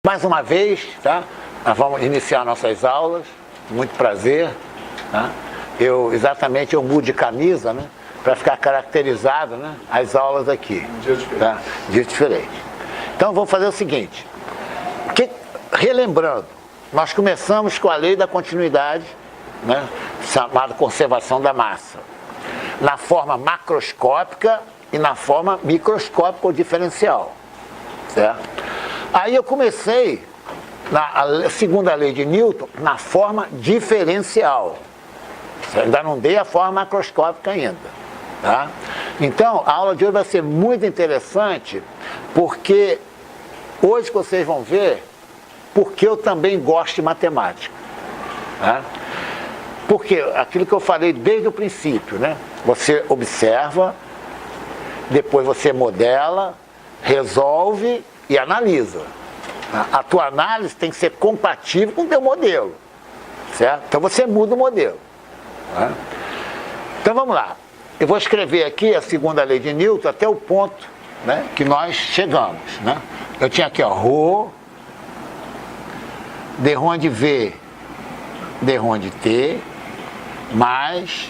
Mais uma vez, tá? Nós vamos iniciar nossas aulas, muito prazer. Tá? Eu mudo de camisa, né? Para ficar caracterizado, né? As aulas aqui. Um dia diferente. Tá? Dia diferente. Então vamos fazer o seguinte, relembrando, nós começamos com a lei da continuidade, né? Chamada conservação da massa, na forma macroscópica e na forma microscópica ou diferencial. Certo? Aí eu comecei, na segunda lei de Newton, na forma diferencial. Eu ainda não dei a forma macroscópica ainda. Tá? Então, a aula de hoje vai ser muito interessante, porque hoje vocês vão ver porque eu também gosto de matemática. Tá? Porque aquilo que eu falei desde o princípio, né? Você observa, depois você modela, resolve e analisa. A tua análise tem que ser compatível com o teu modelo, certo? Então você muda o modelo. Tá? Então vamos lá. Eu vou escrever aqui a segunda lei de Newton até o ponto, né, que nós chegamos. Né? Eu tinha aqui, ó, ρ, d onde V, d onde T, mais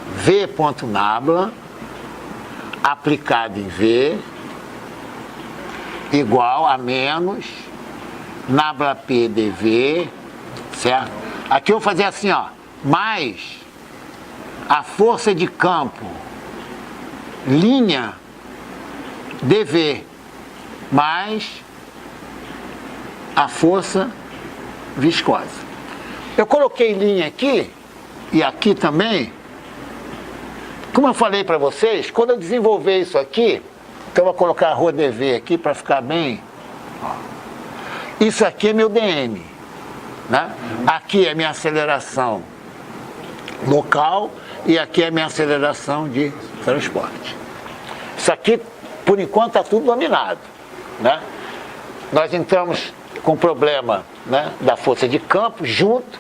V ponto nabla, aplicado em V, igual a menos nabla P dV, certo? Aqui eu vou fazer assim, ó, mais a força de campo linha dV mais a força viscosa. Eu coloquei linha aqui e aqui também. Como eu falei para vocês, quando eu desenvolver isso aqui, então eu vou colocar ρdV aqui para ficar bem. Isso aqui é meu dm. Né? Aqui é minha aceleração local e aqui é minha aceleração de transporte. Isso aqui, por enquanto, está tudo dominado. Né? Nós entramos com o problema, né, da força de campo junto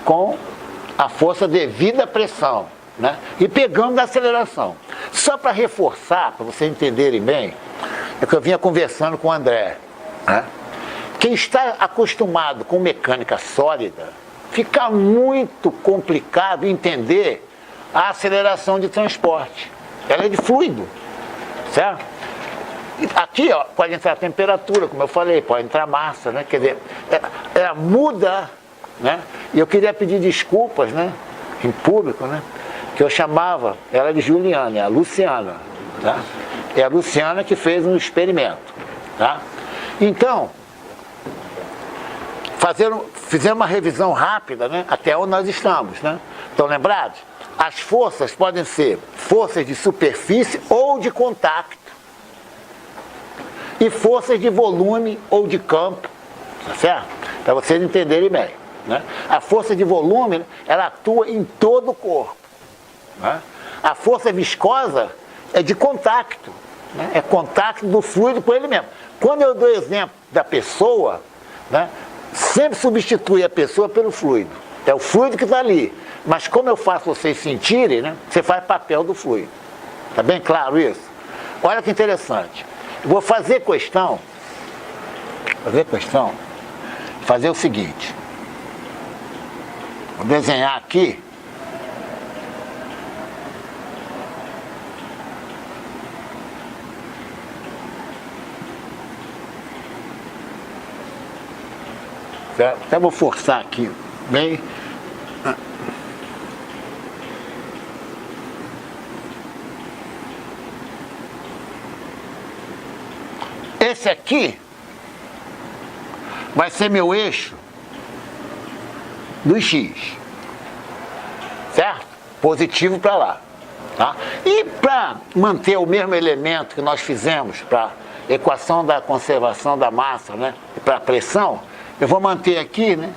com a força devida à pressão. Né? E pegamos da aceleração. Só para reforçar, para vocês entenderem bem, é que eu vinha conversando com o André. Né? Quem está acostumado com mecânica sólida, fica muito complicado entender a aceleração de transporte. Ela é de fluido, certo? Aqui, ó, pode entrar temperatura, como eu falei, pode entrar massa, né? Quer dizer, ela muda, né? E eu queria pedir desculpas, né, em público, né, que eu chamava ela de Juliana, é a Luciana, tá? É a Luciana que fez um experimento, tá? Então, fizemos uma revisão rápida, né, até onde nós estamos, né? Estão lembrados? As forças podem ser forças de superfície ou de contato, e forças de volume ou de campo, tá certo? Para vocês entenderem bem. Né? A força de volume, ela atua em todo o corpo. Né? A força viscosa é de contato, né? É contato do fluido com ele mesmo. Quando eu dou exemplo da pessoa, né, sempre substitui a pessoa pelo fluido. É o fluido que está ali. Mas como eu faço vocês sentirem, né, você faz papel do fluido. Está bem claro isso? Olha que interessante. Vou fazer o seguinte. Vou desenhar aqui. Certo? Até vou forçar aqui, bem. Esse aqui vai ser meu eixo do X, certo? Positivo para lá, tá? E para manter o mesmo elemento que nós fizemos para a equação da conservação da massa, né, para a pressão, eu vou manter aqui, né,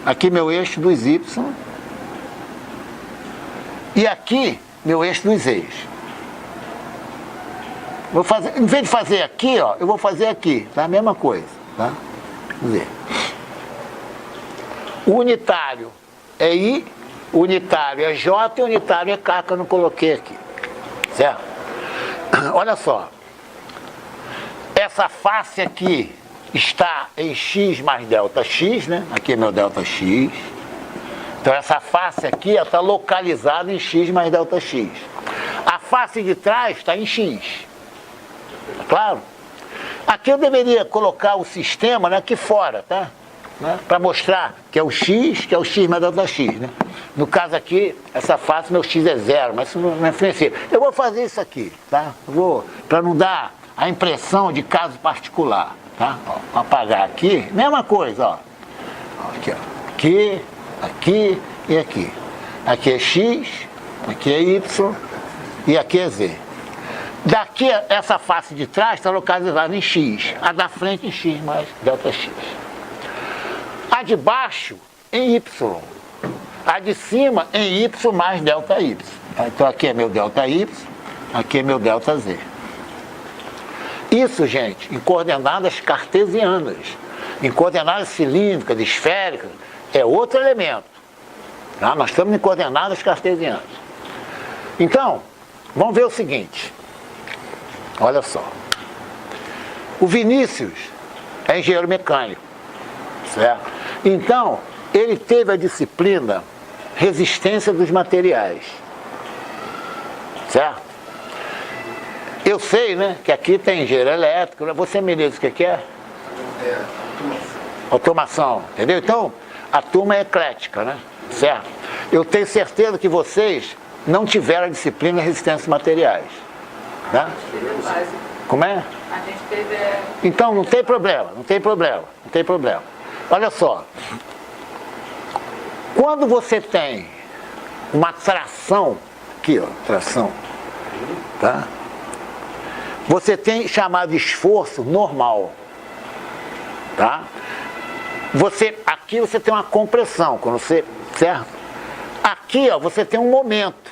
aqui meu eixo dos Y e aqui meu eixo dos Z's. Vou fazer, em vez de fazer aqui, ó, eu vou fazer aqui, tá? A mesma coisa, tá? Vamos ver. O unitário é I, o unitário é J e o unitário é K, que eu não coloquei aqui, certo? Olha só, essa face aqui está em x mais ΔX, né? Aqui é meu ΔX. Então essa face aqui está localizada em x mais ΔX. A face de trás está em x. Claro? Aqui eu deveria colocar o sistema, né, aqui fora, tá? Né? Para mostrar que é o x mais ΔX, né? No caso aqui, essa face, meu x é 0, mas isso não influencia. Eu vou fazer isso aqui, tá? Para não dar a impressão de caso particular, tá? Ó, vou apagar aqui, mesma coisa, ó. Aqui, ó. Aqui, aqui e aqui. Aqui é x, aqui é y e aqui é z. Daqui, essa face de trás está localizada em x, a da frente em x mais ΔX. A de baixo em y, a de cima em y mais ΔY. Então aqui é meu ΔY, aqui é meu ΔZ. Isso, gente, em coordenadas cartesianas. Em coordenadas cilíndricas, esféricas, é outro elemento. Tá? Nós estamos em coordenadas cartesianas. Então, vamos ver o seguinte. Olha só. O Vinícius é engenheiro mecânico, certo? Então, ele teve a disciplina resistência dos materiais, certo? Eu sei, né, que aqui tem engenheiro elétrico, né? Você me diz o que é? Automação, entendeu? Então, a turma é eclética, né? Certo? Eu tenho certeza que vocês não tiveram a disciplina resistência dos materiais, né? Como é? A gente teve... Então, não tem problema, não tem problema, não tem problema. Olha só, quando você tem uma tração, aqui ó, tração, tá? Você tem chamado esforço normal, tá? Aqui você tem uma compressão, quando você, certo? Aqui ó, você tem um momento,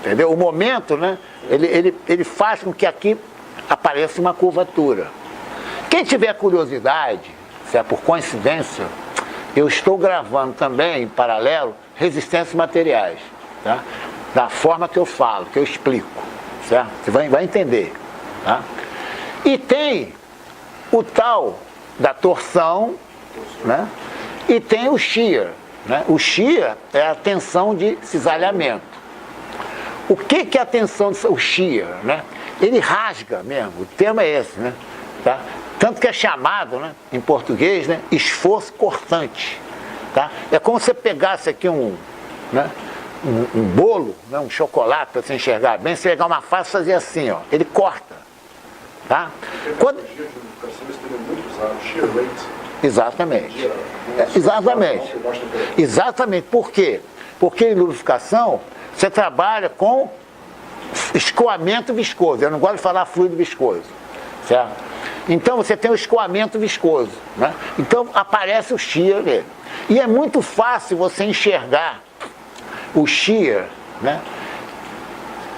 entendeu? O momento, né, ele faz com que aqui apareça uma curvatura. Quem tiver curiosidade, se é por coincidência, eu estou gravando também, em paralelo, resistências materiais, tá? Da forma que eu falo, que eu explico, certo? Você vai entender, tá? E tem o tal da torção, né? E tem o shear, né? O shear é a tensão de cisalhamento. O que é a tensão do shear, né? Ele rasga mesmo, o termo é esse, né? Tá? Tanto que é chamado, né, em português, né, esforço cortante. Tá? É como se você pegasse aqui um bolo, né, um chocolate, para você enxergar bem, você pegar uma face e fazer assim, ó, ele corta. Tá? Quando... Exatamente. Exatamente. Exatamente. Por quê? Porque em lubrificação você trabalha com escoamento viscoso. Eu não gosto de falar fluido viscoso. Certo? Então você tem o escoamento viscoso, né? Então aparece o shear dele. E é muito fácil você enxergar o shear, né,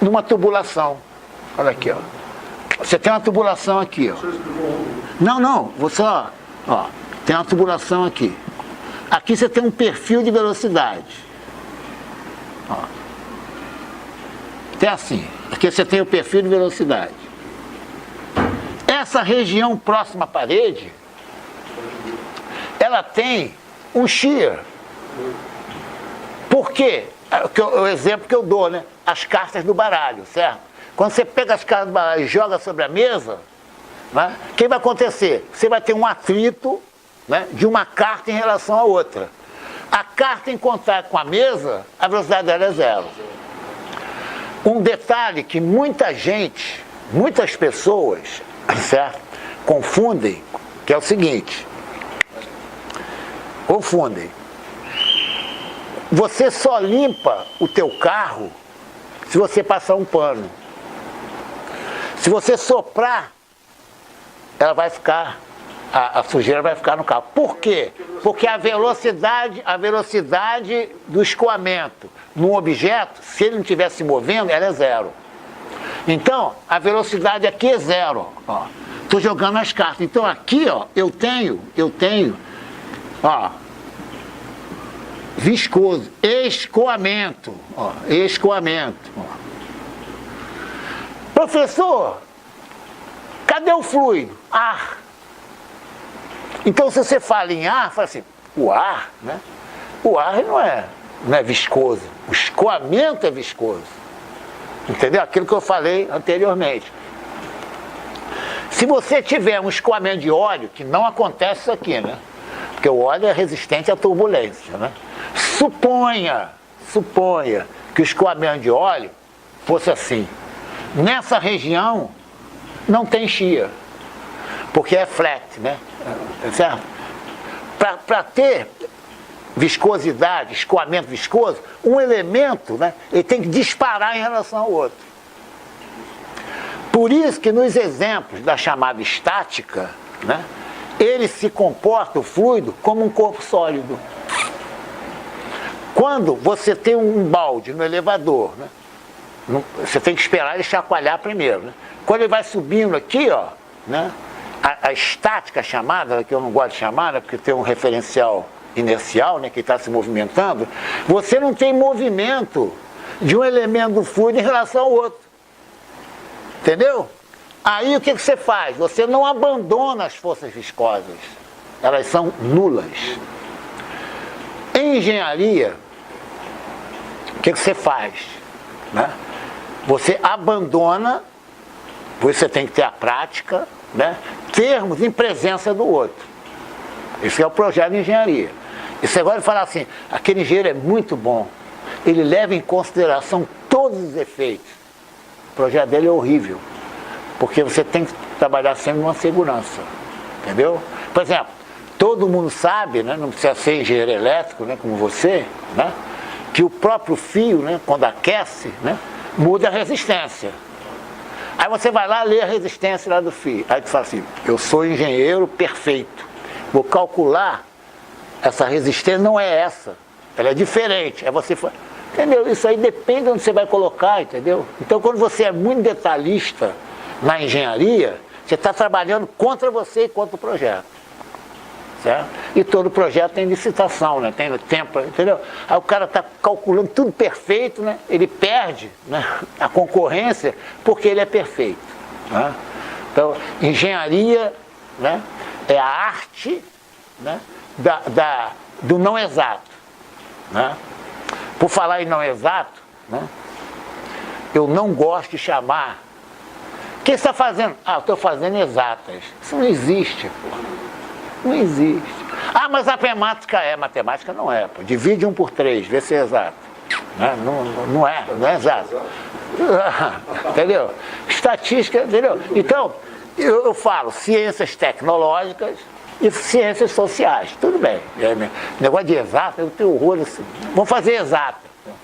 numa tubulação. Olha aqui, ó. Você tem uma tubulação aqui, ó. Não, você, ó, tem uma tubulação aqui. Aqui você tem um perfil de velocidade. Ó. Tem assim. Aqui você tem o perfil de velocidade. Essa região próxima à parede, ela tem um shear. Por quê? O exemplo que eu dou, né? As cartas do baralho, certo? Quando você pega as cartas do baralho e joga sobre a mesa, né, o que vai acontecer? Você vai ter um atrito, né, de uma carta em relação à outra. A carta em contato com a mesa, a velocidade dela é 0. Um detalhe que muitas pessoas, certo, confundem, que é o seguinte: você só limpa o teu carro se você passar um pano. Se você soprar, ela vai ficar, a sujeira vai ficar no carro. Por quê? Porque a velocidade do escoamento num objeto, se ele não estiver se movendo, ela é 0. Então, a velocidade aqui é 0. Estou jogando as cartas. Então aqui, ó, eu tenho, ó, viscoso, escoamento, ó, escoamento. Ó. Professor, Cadê o fluido? Ar. Então, se você fala em ar, fala assim, o ar, né? O ar não é viscoso. O escoamento é viscoso. Entendeu? Aquilo que eu falei anteriormente. Se você tiver um escoamento de óleo, que não acontece isso aqui, né? Porque o óleo é resistente à turbulência, né? Suponha que o escoamento de óleo fosse assim. Nessa região não tem chia, porque é flat, né? Certo? Para ter viscosidade, escoamento viscoso, um elemento, né, ele tem que disparar em relação ao outro. Por isso que nos exemplos da chamada estática, né, ele se comporta, o fluido, como um corpo sólido. Quando você tem um balde no elevador, né, você tem que esperar ele chacoalhar primeiro. Né? Quando ele vai subindo aqui, ó, né, a estática chamada, que eu não gosto de chamar, né, porque tem um referencial inercial, né, que está se movimentando, você não tem movimento de um elemento do fluido em relação ao outro. Entendeu? Aí o que você faz? Você não abandona as forças viscosas. Elas são nulas. Em engenharia, o que você faz? Né? Você abandona, você tem que ter a prática, né? Termos em presença do outro. Esse é o projeto de engenharia. E você agora falar assim, aquele engenheiro é muito bom, ele leva em consideração todos os efeitos. O projeto dele é horrível, porque você tem que trabalhar sempre numa segurança, entendeu? Por exemplo, todo mundo sabe, né, não precisa ser engenheiro elétrico, né, como você, né, que o próprio fio, né, quando aquece, né, muda a resistência. Aí você vai lá ler a resistência lá do fio. Aí tu fala assim, eu sou engenheiro perfeito, vou calcular essa resistência, não é essa, ela é diferente. Aí você fala, entendeu? Isso aí depende de onde você vai colocar, entendeu? Então quando você é muito detalhista na engenharia, você está trabalhando contra você e contra o projeto. Certo? E todo projeto tem licitação, né? Tem tempo, entendeu? Aí o cara está calculando tudo perfeito, né? Ele perde, né, a concorrência porque ele é perfeito. Né? Então, engenharia, né, é a arte, né, do não exato. Né? Por falar em não exato, né, eu não gosto de chamar. O que você está fazendo? Ah, eu estou fazendo exatas. Isso não existe, pô. Não existe. Ah, mas a matemática é. Matemática não é, pô. Divide 1 por 3, vê se é exato. Né? Não é exato. Entendeu? Estatística, entendeu? Então, eu falo ciências tecnológicas e ciências sociais. Tudo bem. Negócio de exato, eu tenho horror assim. Vamos fazer exato.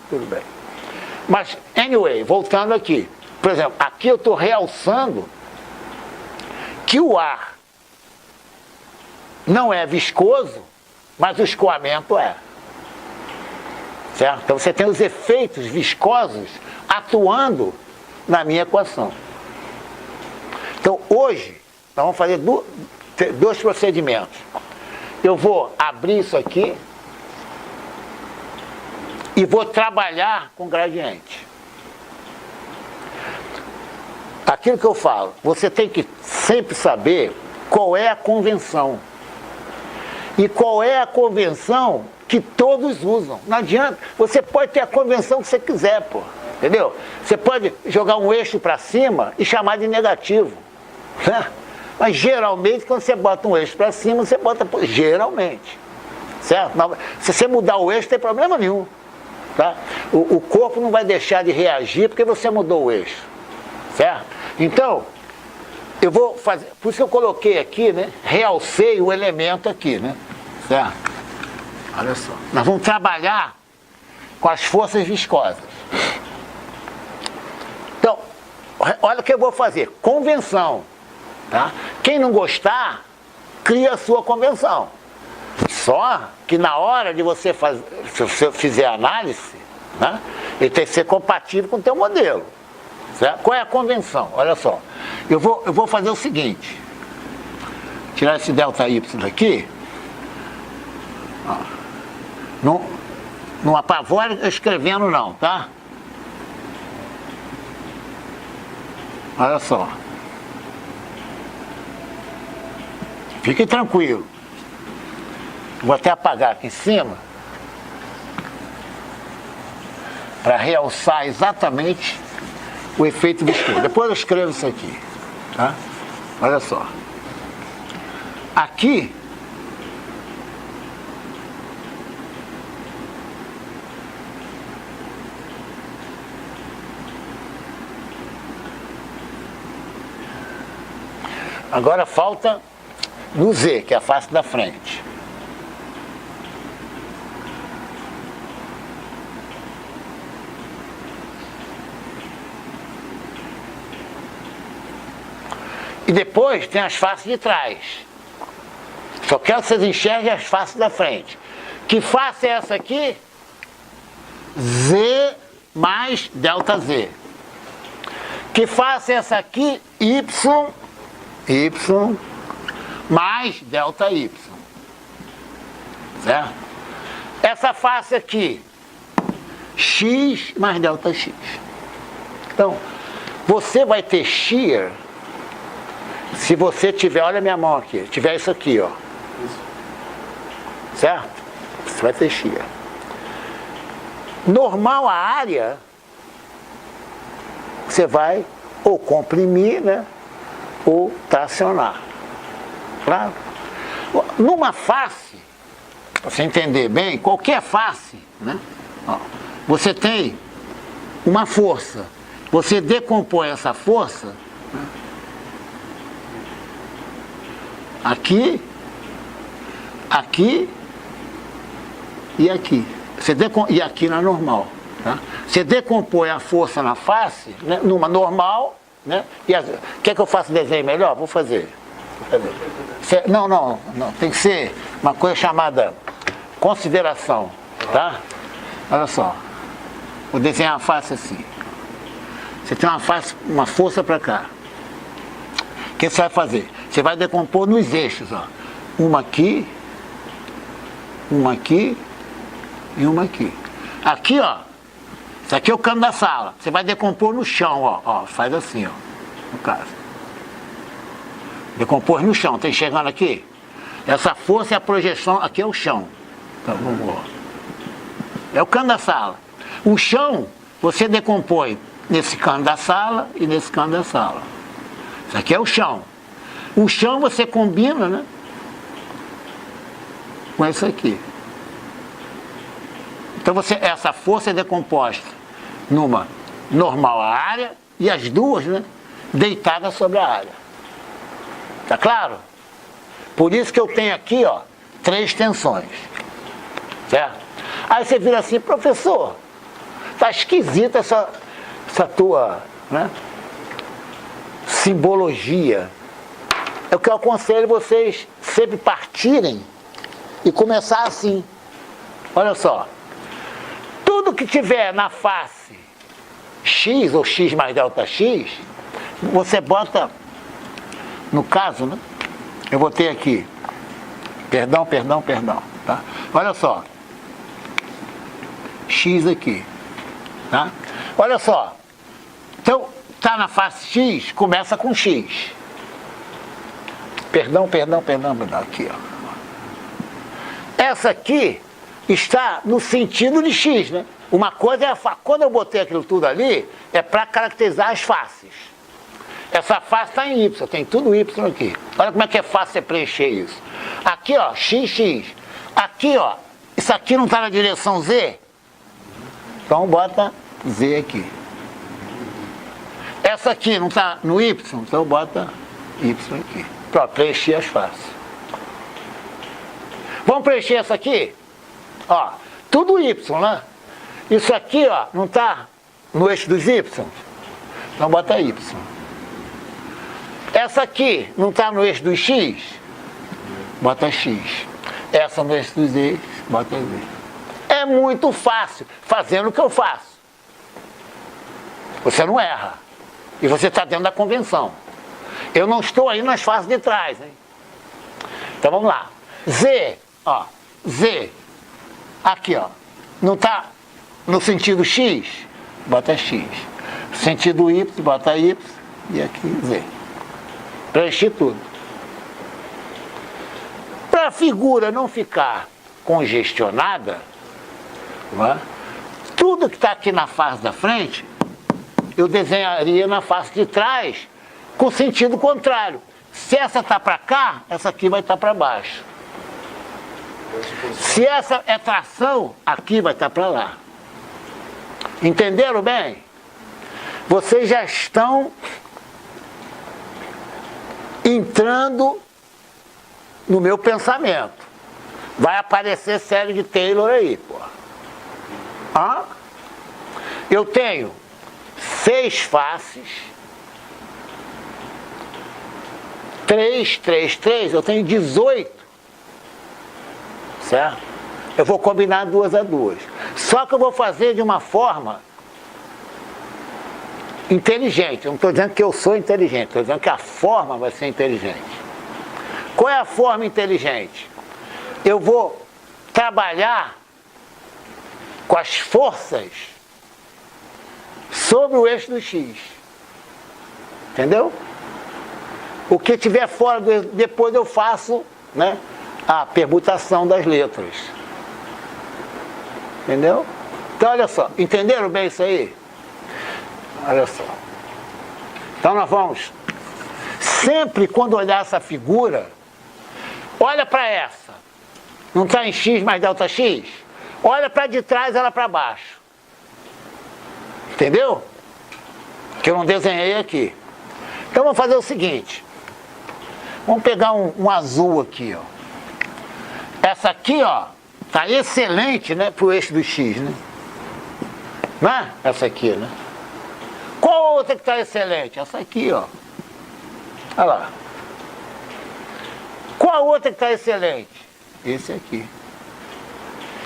Tudo bem. Mas, anyway, voltando aqui. Por exemplo, aqui eu estou realçando que o ar não é viscoso, mas o escoamento é. Certo? Então você tem os efeitos viscosos atuando na minha equação. Então hoje, nós vamos fazer dois procedimentos. Eu vou abrir isso aqui e vou trabalhar com gradiente. Aquilo que eu falo, você tem que sempre saber qual é a convenção. E qual é a convenção que todos usam. Não adianta, você pode ter a convenção que você quiser, pô. Entendeu? Você pode jogar um eixo para cima e chamar de negativo. Né? Mas geralmente, quando você bota um eixo para cima, você bota... Geralmente. Certo? Se você mudar o eixo, não tem problema nenhum. Tá? O corpo não vai deixar de reagir porque você mudou o eixo. Certo? Então, eu vou fazer... Por isso que eu coloquei aqui, né? Realcei o elemento aqui, né? Certo? Olha só. Nós vamos trabalhar com as forças viscosas. Então, olha o que eu vou fazer. Convenção. Tá? Quem não gostar, cria a sua convenção. Só que na hora de você fazer, se você fizer análise, né, ele tem que ser compatível com o teu modelo. Certo? Qual é a convenção? Olha só. Eu vou fazer o seguinte. Tirar esse ΔY daqui. Ó. Não apavore escrevendo não, tá? Fique tranquilo. Vou até apagar aqui em cima para realçar exatamente o efeito viscoso. Depois eu escrevo isso aqui, tá? Olha só. Aqui agora falta no Z, que é a face da frente. E depois tem as faces de trás. Só quero que vocês enxerguem as faces da frente. Que face é essa aqui? Z mais delta Z. Que face é essa aqui? Y mais delta Y. Certo? Essa face aqui, X mais delta X. Então, você vai ter shear se você tiver, olha a minha mão aqui, tiver isso aqui, ó. Certo? Você vai ter shear. Normal a área, você vai ou comprimir, né? Ou tracionar. Claro? Numa face, para você entender bem, qualquer face, né? Ó, você tem uma força. Você decompõe essa força, né? Aqui, aqui e aqui. E aqui na normal. Tá? Você decompõe a força na face, né? Numa normal, né? Quer que eu faça desenho melhor? Vou fazer. Não, tem que ser uma coisa chamada consideração. Tá? Olha só. Vou desenhar a face assim. Você tem uma força para cá. O que você vai fazer? Você vai decompor nos eixos, ó. Uma aqui e uma aqui. Aqui, ó. Isso aqui é o cano da sala. Você vai decompor no chão, ó. Faz assim, ó. No caso. Decompor no chão. Tá enxergando aqui? Essa força é a projeção. Aqui é o chão. Então, vamos lá. É o cano da sala. O chão, você decompõe nesse cano da sala e nesse cano da sala. Isso aqui é o chão. O chão você combina, né? Com isso aqui. Então essa força é decomposta numa normal a área e as duas, né? Deitadas sobre a área. Tá claro? Por isso que eu tenho aqui, ó, 3 tensões. Certo? Aí você vira assim, professor, tá esquisita essa tua, né? Simbologia. É o que eu aconselho vocês sempre partirem e começar assim. Olha só. Tudo que tiver na face X ou X mais delta X, você bota, no caso, né? Eu botei aqui. Perdão. Tá? Olha só. X aqui. Tá? Olha só. Então, tá na face X, começa com X. Perdão. Aqui, ó. Essa aqui está no sentido de X, né? Uma coisa é quando eu botei aquilo tudo ali, é para caracterizar as faces. Essa face está em Y, tem tudo Y aqui. Olha como é que é fácil você preencher isso. Aqui, ó, XX. Aqui, ó, isso aqui não está na direção Z? Então bota Z aqui. Essa aqui não está no Y? Então bota Y aqui. Para preencher as faces. Vamos preencher essa aqui? Ó, tudo Y, né? Isso aqui, ó, não está no eixo dos Y? Então bota Y. Essa aqui não está no eixo dos X? Bota X. Essa no eixo dos Z, bota Z. É muito fácil, fazendo o que eu faço. Você não erra. E você está dentro da convenção. Eu não estou aí nas faces de trás, hein? Então vamos lá. Z, ó. Z. Aqui, ó. Não está no sentido X? Bota X. Sentido Y, bota Y. E aqui Z. Preenchi tudo. Para a figura não ficar congestionada, não é? Tudo que está aqui na face da frente, eu desenharia na face de trás, com sentido contrário. Se essa está para cá, essa aqui vai estar para baixo. Se essa é tração, aqui vai estar para lá. Entenderam bem? Vocês já estão entrando no meu pensamento. Vai aparecer série de Taylor aí, pô. Hã? Eu tenho 6 faces. 3, 3, 3, eu tenho 18. Certo? Eu vou combinar 2 a 2. Só que eu vou fazer de uma forma inteligente. Eu não estou dizendo que eu sou inteligente, estou dizendo que a forma vai ser inteligente. Qual é a forma inteligente? Eu vou trabalhar com as forças sobre o eixo do X. Entendeu? O que tiver fora, depois eu faço, né, a permutação das letras. Entendeu? Então, olha só. Entenderam bem isso aí? Olha só. Então, nós vamos... Sempre quando olhar essa figura, olha para essa. Não está em X mais delta X? Olha para de trás, ela para baixo. Entendeu? Que eu não desenhei aqui. Então, vamos fazer o seguinte. Vamos pegar um azul aqui, ó. Essa aqui, ó, tá excelente, né, pro eixo do X, né? Não é? Essa aqui, né? Qual outra que tá excelente? Essa aqui, ó. Olha lá. Qual outra que tá excelente? Esse aqui.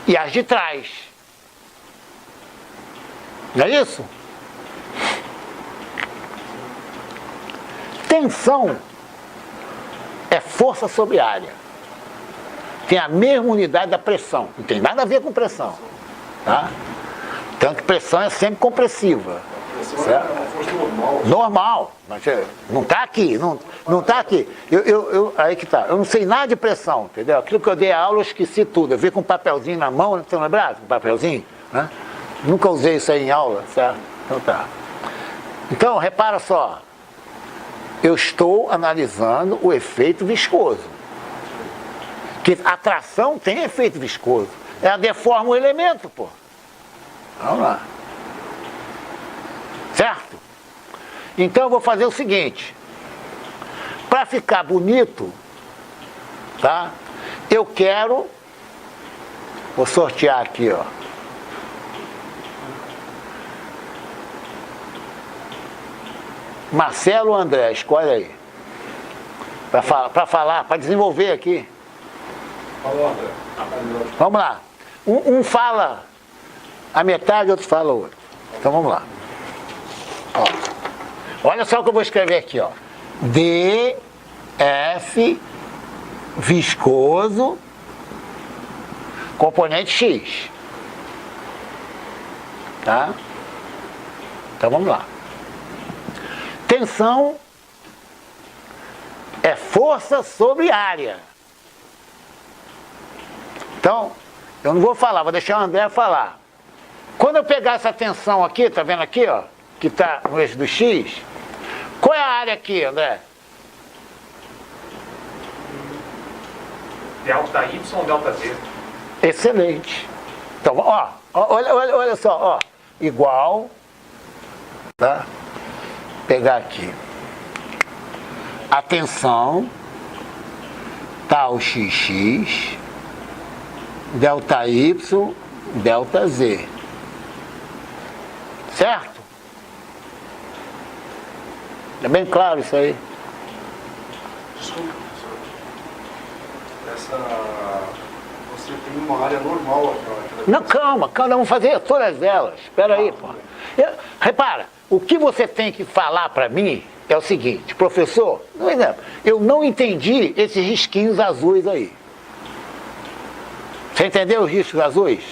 E as de trás. Não é isso? Tensão é força sobre área. Tem a mesma unidade da pressão. Não tem nada a ver com pressão. Tá? Tanto que pressão é sempre compressiva. Certo? É uma força normal. Normal. Mas não está aqui. Não está aqui. Aí que tá. Eu não sei nada de pressão, entendeu? Aquilo que eu dei a aula, eu esqueci tudo. Eu vi com um papelzinho na mão, você não lembra? Um papelzinho? Né? Nunca usei isso aí em aula, certo? Então tá. Então, repara só. Eu estou analisando o efeito viscoso. Que a tração tem efeito viscoso. Ela deforma o elemento, pô. Vamos lá. Certo? Então eu vou fazer o seguinte. Para ficar bonito, tá? Eu quero... Vou sortear aqui, ó. Marcelo André, escolhe aí. Para falar, para desenvolver aqui. Vamos lá. Um fala a metade, outro fala o outro. Então vamos lá. Ó. Olha só o que eu vou escrever aqui, ó. DF viscoso componente X. Tá? Então vamos lá. Tensão é força sobre área. Então, eu não vou falar, vou deixar o André falar. Quando eu pegar essa tensão aqui, tá vendo aqui, ó, que está no eixo do X, qual é a área aqui, André? Delta Y, delta Z. Excelente. Então, ó, olha só, ó, igual, tá? Pegar aqui. A tensão tal XX, delta Y, delta Z. Certo? É bem claro isso aí. Desculpa, professor. Você tem uma área normal aquela. Não, calma, vamos fazer todas elas. Espera aí, pô. Repara, o que você tem que falar para mim é o seguinte, professor, por exemplo, eu não entendi esses risquinhos azuis aí. Você entendeu os riscos azuis?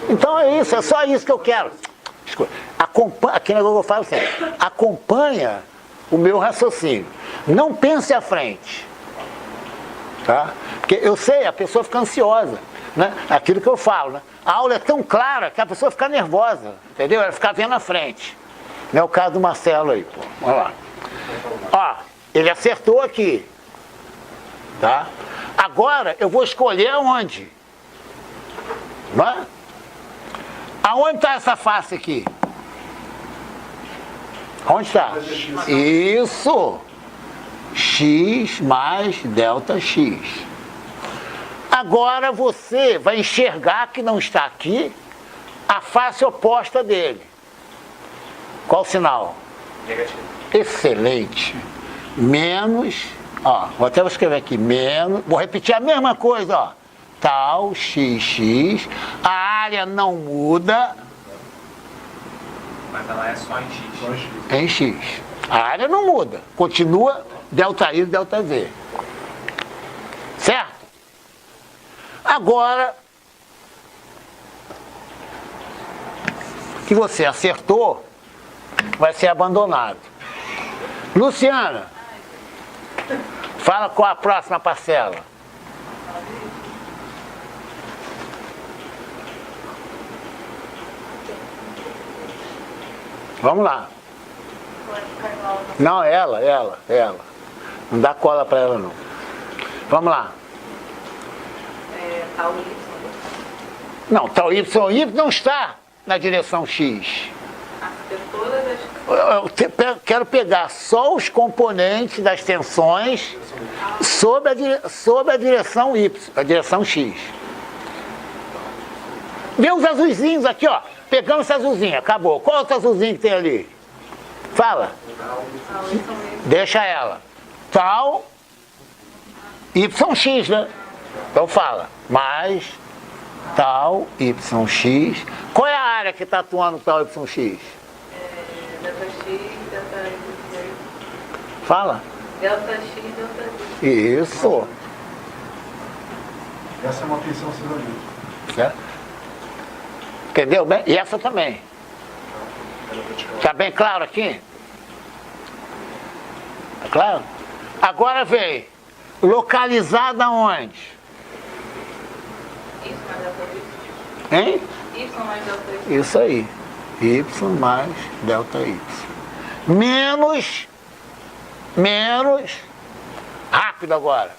Então é isso, é só isso que eu quero. Acompanha, aqui negócio que eu falo sempre, acompanha o meu raciocínio. Não pense à frente. Tá? Porque eu sei, a pessoa fica ansiosa, né? Aquilo que eu falo, né? A aula é tão clara que a pessoa fica nervosa, entendeu? Ela fica vendo na frente. Não é o caso do Marcelo aí, pô. Olha lá. Ó, ele acertou aqui. Tá? Agora eu vou escolher aonde. Não é? Aonde está essa face aqui? Onde está? Isso! X mais delta X. Agora você vai enxergar que não está aqui a face oposta dele. Qual o sinal? Negativo. Excelente. Menos, ó, vou escrever aqui, menos, vou repetir a mesma coisa, ó. Tal, XX, a área não muda. Mas ela é só em X. Em X. A área não muda, continua delta I, delta Z. Certo? Agora, que você acertou, vai ser abandonado. Luciana, fala qual a próxima parcela. Vamos lá. Não, ela. Não dá cola para ela, não. Vamos lá. Tal Y. Não, tal Y não está na direção X. Eu quero pegar só os componentes das tensões sob a direção Y, a direção X. Vê os azulzinhos aqui, ó. Pegamos esse azulzinho, acabou. Qual outro azulzinho que tem ali? Fala. Deixa ela. Tal YX, né? Então fala. Mais tal YX. Qual é a área que está atuando tal YX? Delta X, delta Y. Fala. Delta X, delta Y. Isso. Essa é uma tensão sinalítica. Certo? Entendeu bem? E essa também. Está bem claro aqui? Está claro? Agora vem. Localizada onde? Y mais delta Y. Hein? Y mais delta Y. Isso aí. Y mais delta Y. Menos. Rápido agora.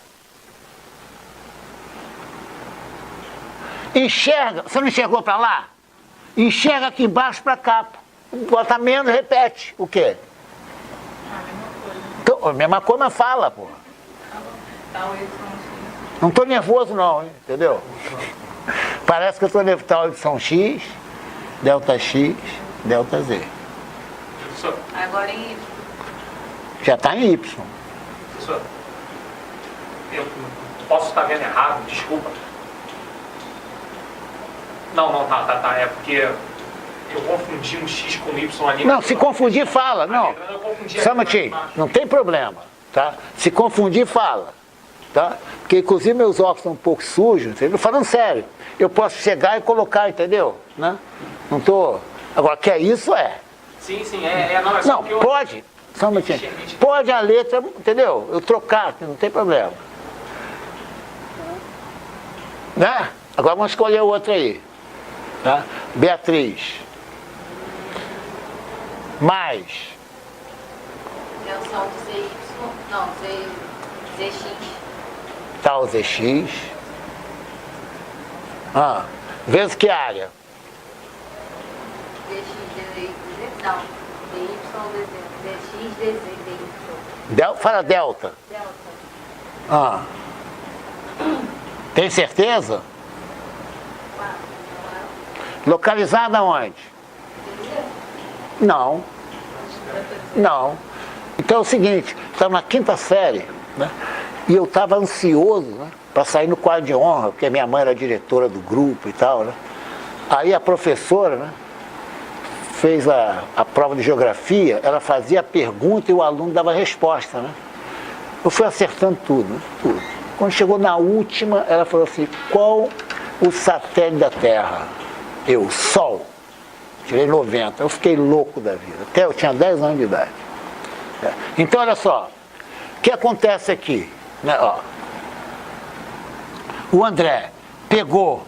Enxerga. Você não enxergou para lá? Enxerga aqui embaixo para cá. Bota menos, repete. O quê? Então, a mesma coisa, mas fala, pô. Tal Y X. Não estou nervoso não, hein? Entendeu? Parece que eu estou nervoso. Tal YX, delta X, delta Z. Professor, Agora em Y. Já está em Y. professor, eu posso estar vendo errado, desculpa. Não, tá. É porque eu confundi um X com Y ali. Não, se confundir, fala. Não. Eu confundi Só um aqui minutinho. embaixo. Não tem problema, tá? Se confundir, fala. Tá? Porque, inclusive, meus óculos estão um pouco sujos, entendeu? Falando sério. Eu posso chegar e colocar, entendeu? Né? Não tô... Agora, que é isso, é. Sim, não, é só Não, que eu... pode. Só um minutinho. Pode a letra, entendeu? Eu trocar, não tem problema. Né? Agora vamos escolher outra aí. Tá? Beatriz. Mais. É o som de ZY. Não, ZX. Tal ZX. Vezes que área? DX, DZ. Não. DY, DZ. DX, DZ, DY. Fala delta. Delta. Tem certeza? Localizada onde? Não. Então é o seguinte, estava na quinta série, né? E eu estava ansioso, né, para sair no quadro de honra, porque minha mãe era diretora do grupo e tal, né? Aí a professora, né, fez a prova de geografia, ela fazia a pergunta e o aluno dava a resposta, né? Eu fui acertando tudo, né? Tudo. Quando chegou na última, ela falou assim, qual o satélite da Terra? Eu, Sol. Tirei 90. Eu fiquei louco da vida. Até eu tinha 10 anos de idade. Então, olha só. O que acontece aqui? Né? Ó, o André pegou,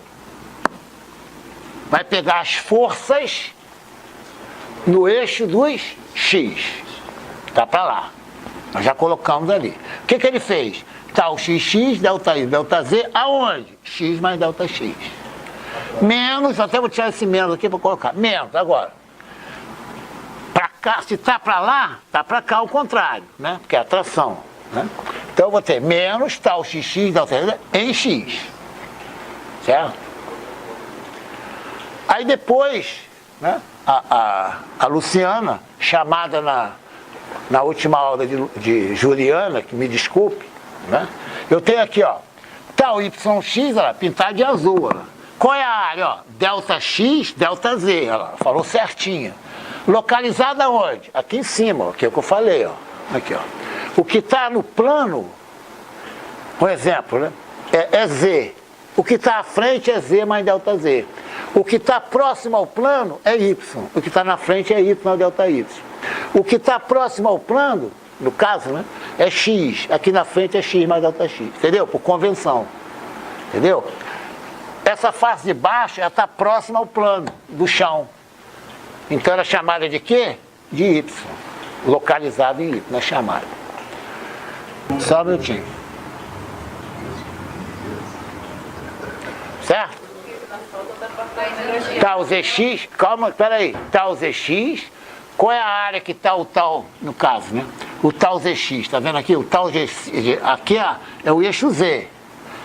vai pegar as forças no eixo dos X. Tá para lá. Nós já colocamos ali. O que ele fez? Tal XX, delta Y, delta Z, aonde? X mais delta X. Menos, até vou tirar esse menos aqui para colocar. Menos, agora. Para cá, se tá para lá, tá para cá ao contrário, né? Porque é atração, né? Então eu vou ter menos tal XX, delta Z, em X. Certo? Aí depois, né? A Luciana, chamada na última aula de Juliana, que me desculpe, né? Eu tenho aqui, ó, tal YX, ó, pintado de azul, ó. Qual é a área, ó? Delta X, delta Z, ó, falou certinho. Localizada onde? Aqui em cima, ó, que é o que eu falei, ó. Aqui, ó. O que está no plano, por exemplo, né? É Z. O que está à frente é Z mais delta Z. O que está próximo ao plano é Y. O que está na frente é Y mais delta Y. O que está próximo ao plano, no caso, né, é X. Aqui na frente é X mais delta X. Entendeu? Por convenção. Entendeu? Essa face de baixo ela está próxima ao plano do chão. Então ela é chamada de quê? De Y. Localizada em Y, não é chamada. Só um minutinho. Certo? Tal ZX, calma, peraí. Tal ZX, qual é a área que está o tal, no caso, né? O tal ZX, tá vendo aqui? O tal ZX, aqui é o eixo Z.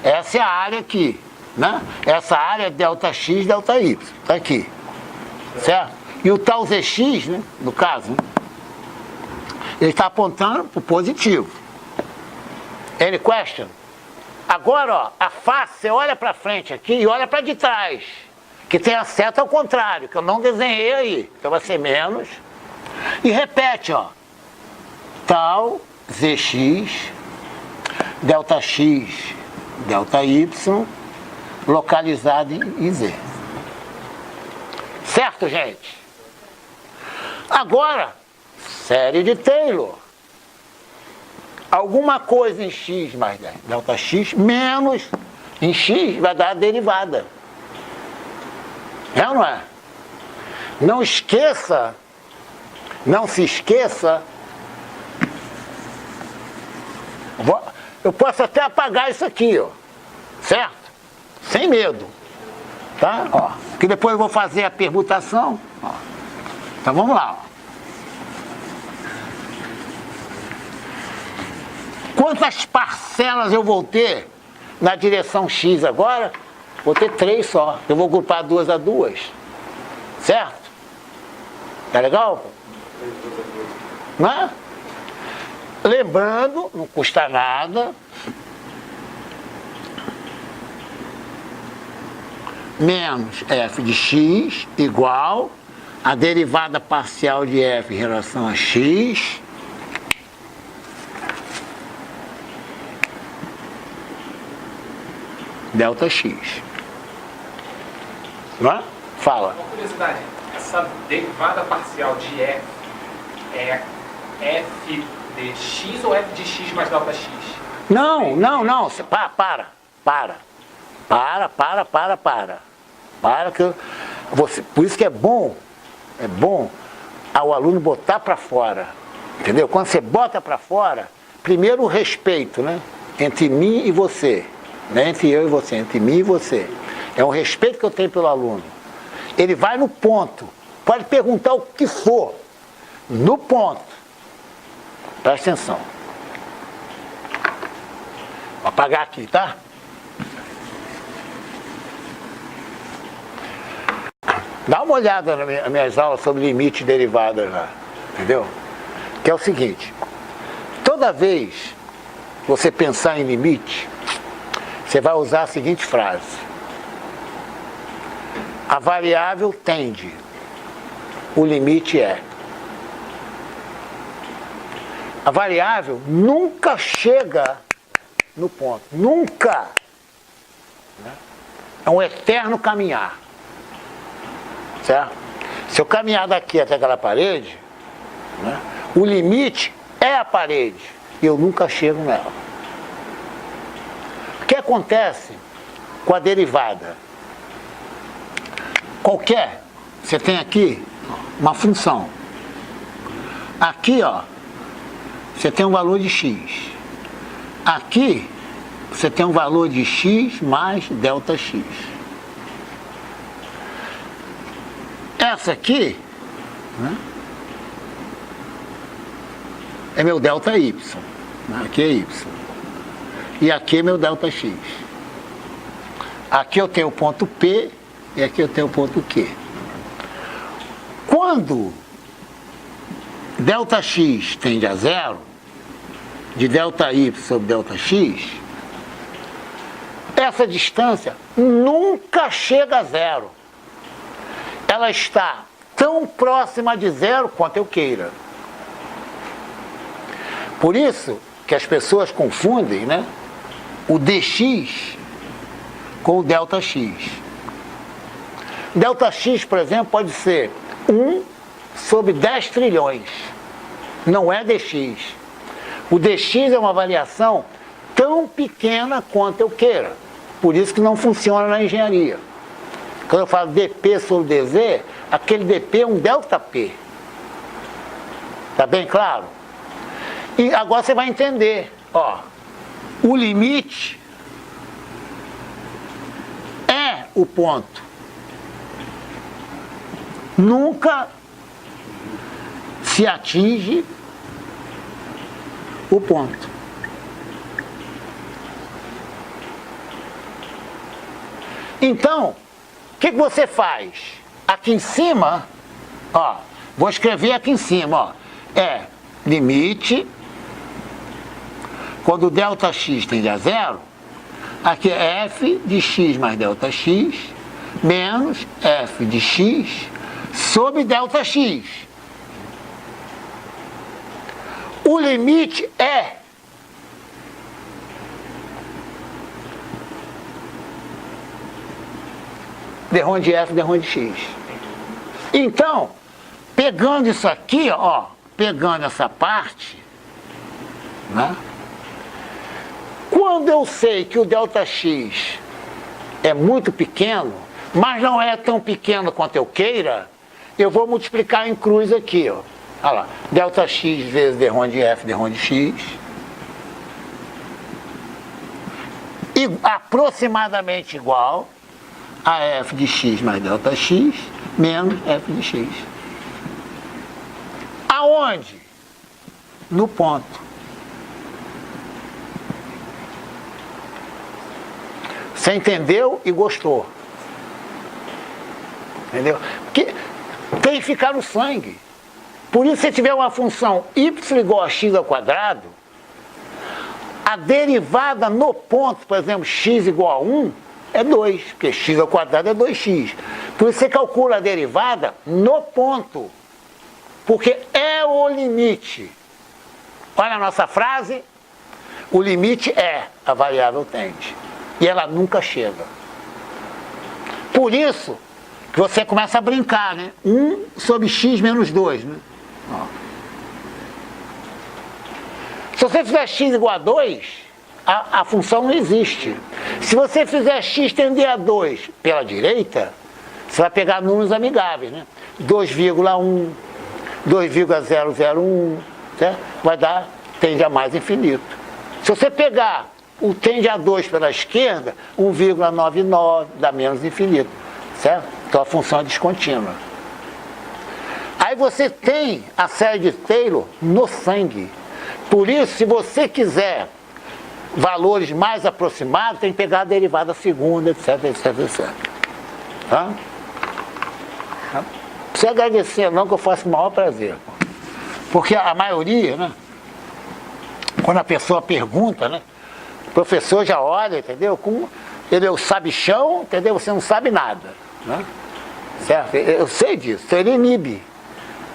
Essa é a área aqui, né? Essa área é delta X, delta Y, tá aqui. Certo? E o tal ZX, né? No caso, né? Ele está apontando para o positivo. Any question? Agora, ó, a face, você olha para frente aqui e olha para de trás, que tem a seta ao contrário, que eu não desenhei aí. Então vai ser menos. E repete, ó. Tal, ZX, delta X, delta Y, localizado em Z. Certo, gente? Agora, série de Taylor. Alguma coisa em X mais delta X menos em X vai dar a derivada. É ou não é? Não esqueça, não se esqueça. Eu posso até apagar isso aqui, ó. Certo? Sem medo. Tá? Ó, que depois eu vou fazer a permutação. Ó. Então vamos lá, ó. Quantas parcelas eu vou ter na direção X agora? Vou ter 3 só. Eu vou agrupar 2 a 2. Certo? Tá legal? Né? Lembrando, não custa nada. Menos f de x igual a derivada parcial de f em relação a x delta x. Não é? Fala. Uma curiosidade, essa derivada parcial de f é f de x ou f de x mais delta x? Não. Para que você, por isso que é bom ao aluno botar para fora. Entendeu? Quando você bota para fora, primeiro o respeito, né? Entre mim e você. Não é entre eu e você, entre mim e você. É um respeito que eu tenho pelo aluno. Ele vai no ponto. Pode perguntar o que for. No ponto. Presta atenção. Vou apagar aqui, tá? Dá uma olhada nas minhas aulas sobre limite e derivada já. Entendeu? Que é o seguinte. Toda vez que você pensar em limite, você vai usar a seguinte frase: a variável tende, o limite é. A variável nunca chega no ponto. Nunca. É um eterno caminhar. Certo? Se eu caminhar daqui até aquela parede, né, o limite é a parede. E eu nunca chego nela. O que acontece com a derivada qualquer, você tem aqui uma função. Aqui, ó, você tem um valor de x. Aqui, você tem um valor de x mais delta x. Essa aqui, né, é meu delta y. Aqui é y. E aqui é meu delta x. Aqui eu tenho o ponto P e aqui eu tenho o ponto Q. Quando delta x tende a zero, de delta y sobre delta x, essa distância nunca chega a zero. Ela está tão próxima de zero quanto eu queira. Por isso que as pessoas confundem, né, o dx com o delta x. Delta x, por exemplo, pode ser 1 sobre 10 trilhões. Não é dx. O dx é uma variação tão pequena quanto eu queira. Por isso que não funciona na engenharia. Quando eu falo dp sobre dz, aquele dp é um delta p. Tá bem claro? E agora você vai entender, ó, o limite é o ponto. Nunca se atinge o ponto. Então, o que você faz? Aqui em cima, ó, vou escrever aqui em cima, ó, é limite, quando delta x tende a zero, aqui é f de x mais delta x, menos f de x sobre delta x. O limite é d de f, d de x. Então, pegando isso aqui, ó, pegando essa parte, né? Quando eu sei que o delta x é muito pequeno, mas não é tão pequeno quanto eu queira, eu vou multiplicar em cruz aqui, ó. Olha lá, delta x vezes d de f, d de x. E aproximadamente igual a f de x mais delta x menos f de x. Aonde? No ponto. Você entendeu e gostou. Entendeu? Porque tem que ficar no sangue. Por isso, se tiver uma função y igual a x ao quadrado, a derivada no ponto, por exemplo, x igual a 1, é 2, porque x ao quadrado é 2x. Por isso você calcula a derivada no ponto, porque é o limite. Olha a nossa frase, o limite é a variável tende, e ela nunca chega. Por isso que você começa a brincar, né? 1 sobre x menos 2, né? Ó. Se você fizer x igual a 2, a função não existe. Se você fizer x tender a 2 pela direita, você vai pegar números amigáveis, né? 2,1, 2,001, certo? Vai dar, tende a mais infinito. Se você pegar o tende a 2 pela esquerda, 1,99 dá menos infinito, certo? Então a função é descontínua. Aí você tem a série de Taylor no sangue. Por isso, se você quiser valores mais aproximados, tem que pegar a derivada segunda, etc, etc, etc. Tá? Não precisa agradecer não, que eu faço com o maior prazer. Porque a maioria, né, quando a pessoa pergunta, né, o professor já olha, entendeu? Ele é o sabichão, entendeu? Você não sabe nada. Né? Certo? Eu sei disso, ele inibe.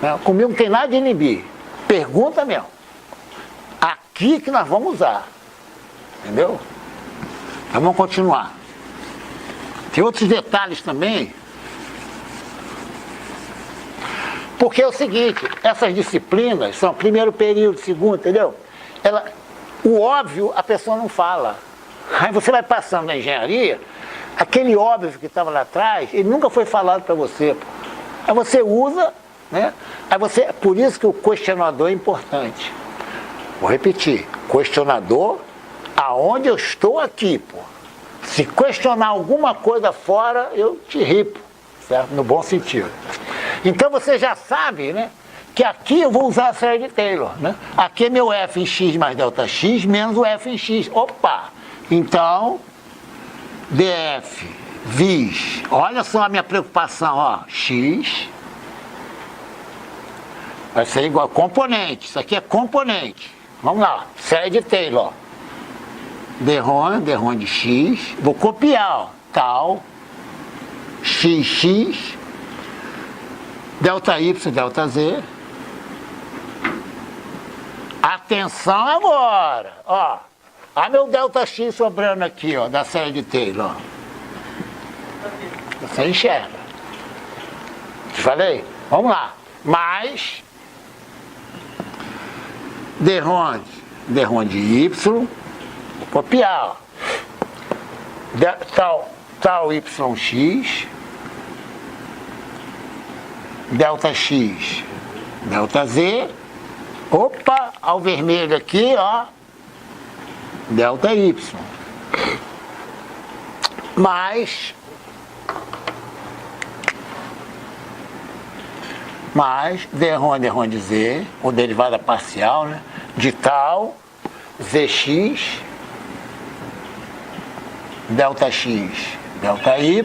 Né? Comigo não tem nada de inibir. Pergunta mesmo. Aqui que nós vamos usar. Entendeu? Então vamos continuar. Tem outros detalhes também. Porque é o seguinte, essas disciplinas são primeiro período, segundo, entendeu? O óbvio a pessoa não fala. Aí você vai passando na engenharia, Aquele óbvio que estava lá atrás, ele nunca foi falado para você. Pô. Aí você usa, né? Aí você, por isso que o questionador é importante. Vou repetir, questionador, aonde eu estou aqui, pô. Se questionar alguma coisa fora, eu te ripo, certo? No bom sentido. Então você já sabe, né? Que aqui eu vou usar a série de Taylor, né? Aqui é meu f em x mais delta x menos o f em x. Opa! Então, df vis, olha só a minha preocupação, ó, x vai ser igual a componente, isso aqui é componente. Vamos lá, série de Taylor. D-RON de x, vou copiar, ó, tal, xx, delta y, delta z. Atenção agora, ó. Olha meu delta x sobrando aqui, ó, da série de Taylor. Você enxerga. Te falei? Vamos lá. Mais D-RON de y, vou copiar, ó. Tal yx, delta x, delta z. Opa, ao vermelho aqui, ó, delta y, mais D-RON de z, ou derivada parcial, né, de tal zx, delta x, delta y,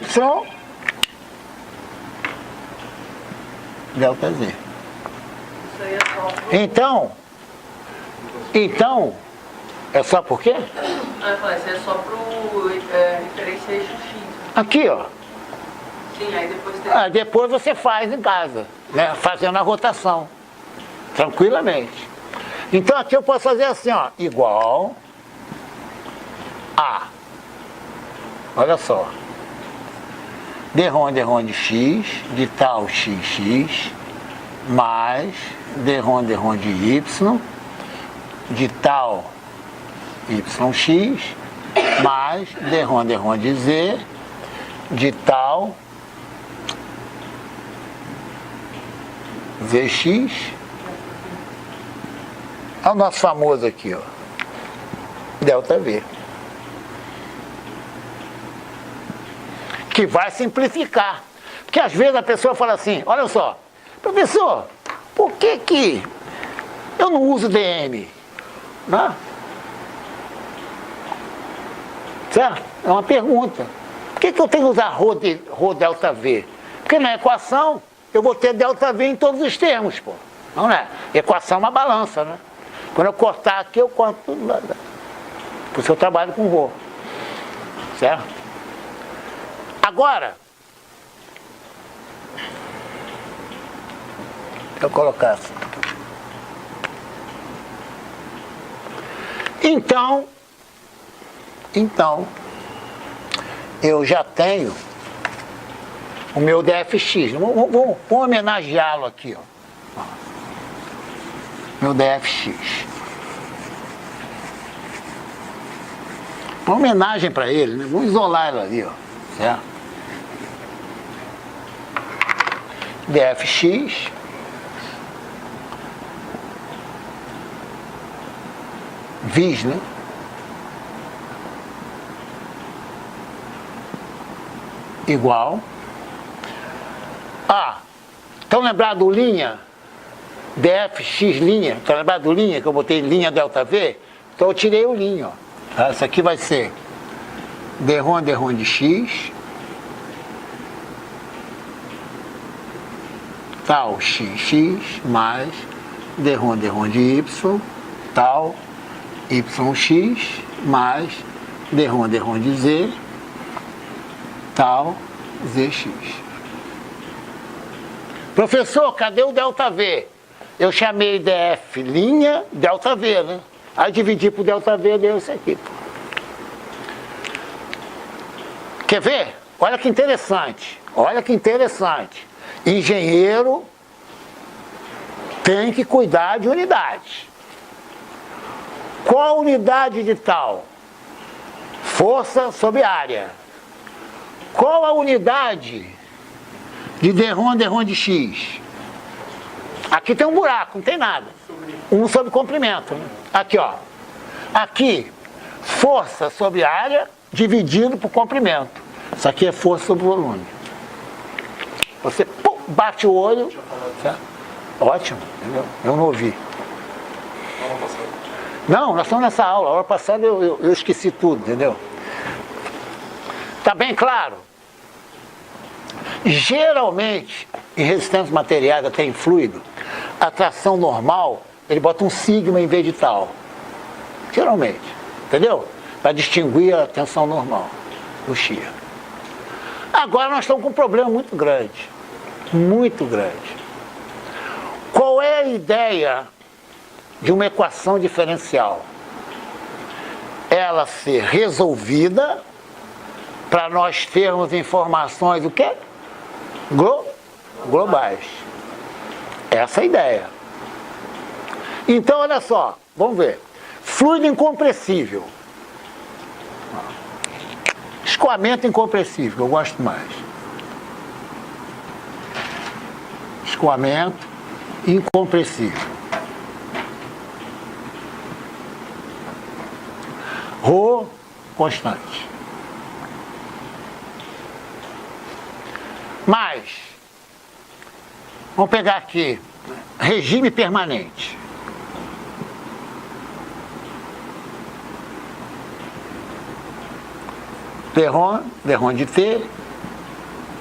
delta z. Então, é só por quê? Isso é só pro referência eixo X. Aqui, ó. Sim, aí depois tem... Depois você faz em casa, né? Fazendo a rotação, tranquilamente. Então aqui eu posso fazer assim, ó, igual a, olha só, D-RON de x, de tal xx, mais D-RON de y, de tal yx, mais D-RON de z, de tal zx. É o nosso famoso aqui, ó, delta V. Que vai simplificar. Porque às vezes a pessoa fala assim, olha só, professor, por que eu não uso DM? Né? Certo? É uma pergunta. Por que eu tenho que usar ρ delta V? Porque na equação eu vou ter delta V em todos os termos, pô. Não é? Equação é uma balança, né? Quando eu cortar aqui, eu corto tudo lá. Por isso eu trabalho com ρ. Certo? Agora, eu colocar assim. Então, eu já tenho o meu dfx. Vou homenageá-lo aqui, ó. Meu dfx. Uma homenagem para ele, né? Vamos isolar ele ali, ó. Certo? dfx vis, né? Igual a, estão lembrados do linha? dfx linha, estão lembrados do linha, que eu botei linha delta V? Então eu tirei o linha, ó. Essa aqui vai ser D-RON de x, tal xx, mais D-RON de y, tal yx, mais D-RON de z, tal zx. Professor, cadê o delta V? Eu chamei df linha delta V, né? Aí dividi por delta V, deu isso aqui, pô. Quer ver? Olha que interessante. Olha que interessante. Engenheiro tem que cuidar de unidade. Qual unidade de tal? Força sobre área. Qual a unidade de d de x? Aqui tem um buraco, não tem nada. 1 sobre comprimento. Né? Aqui, ó. Aqui, força sobre área dividido por comprimento. Isso aqui é força sobre volume. Você pum, bate o olho. Certo? Ótimo, entendeu? Eu não ouvi. Não, nós estamos nessa aula. A hora passada eu esqueci tudo, entendeu? Tá bem claro? Geralmente, em resistências materiais, até em fluido, a tração normal, ele bota um sigma em vez de tal. Geralmente, entendeu? Para distinguir a tensão normal do shear. Agora nós estamos com um problema muito grande. Muito grande. Qual é a ideia de uma equação diferencial? Ela ser resolvida para nós termos informações, o quê? Globais. Essa é a ideia. Então, olha só, vamos ver. Fluido incompressível. Escoamento incompressível, que eu gosto mais. Escoamento incompressível. Rho constante. Mas, vamos pegar aqui, regime permanente. D de T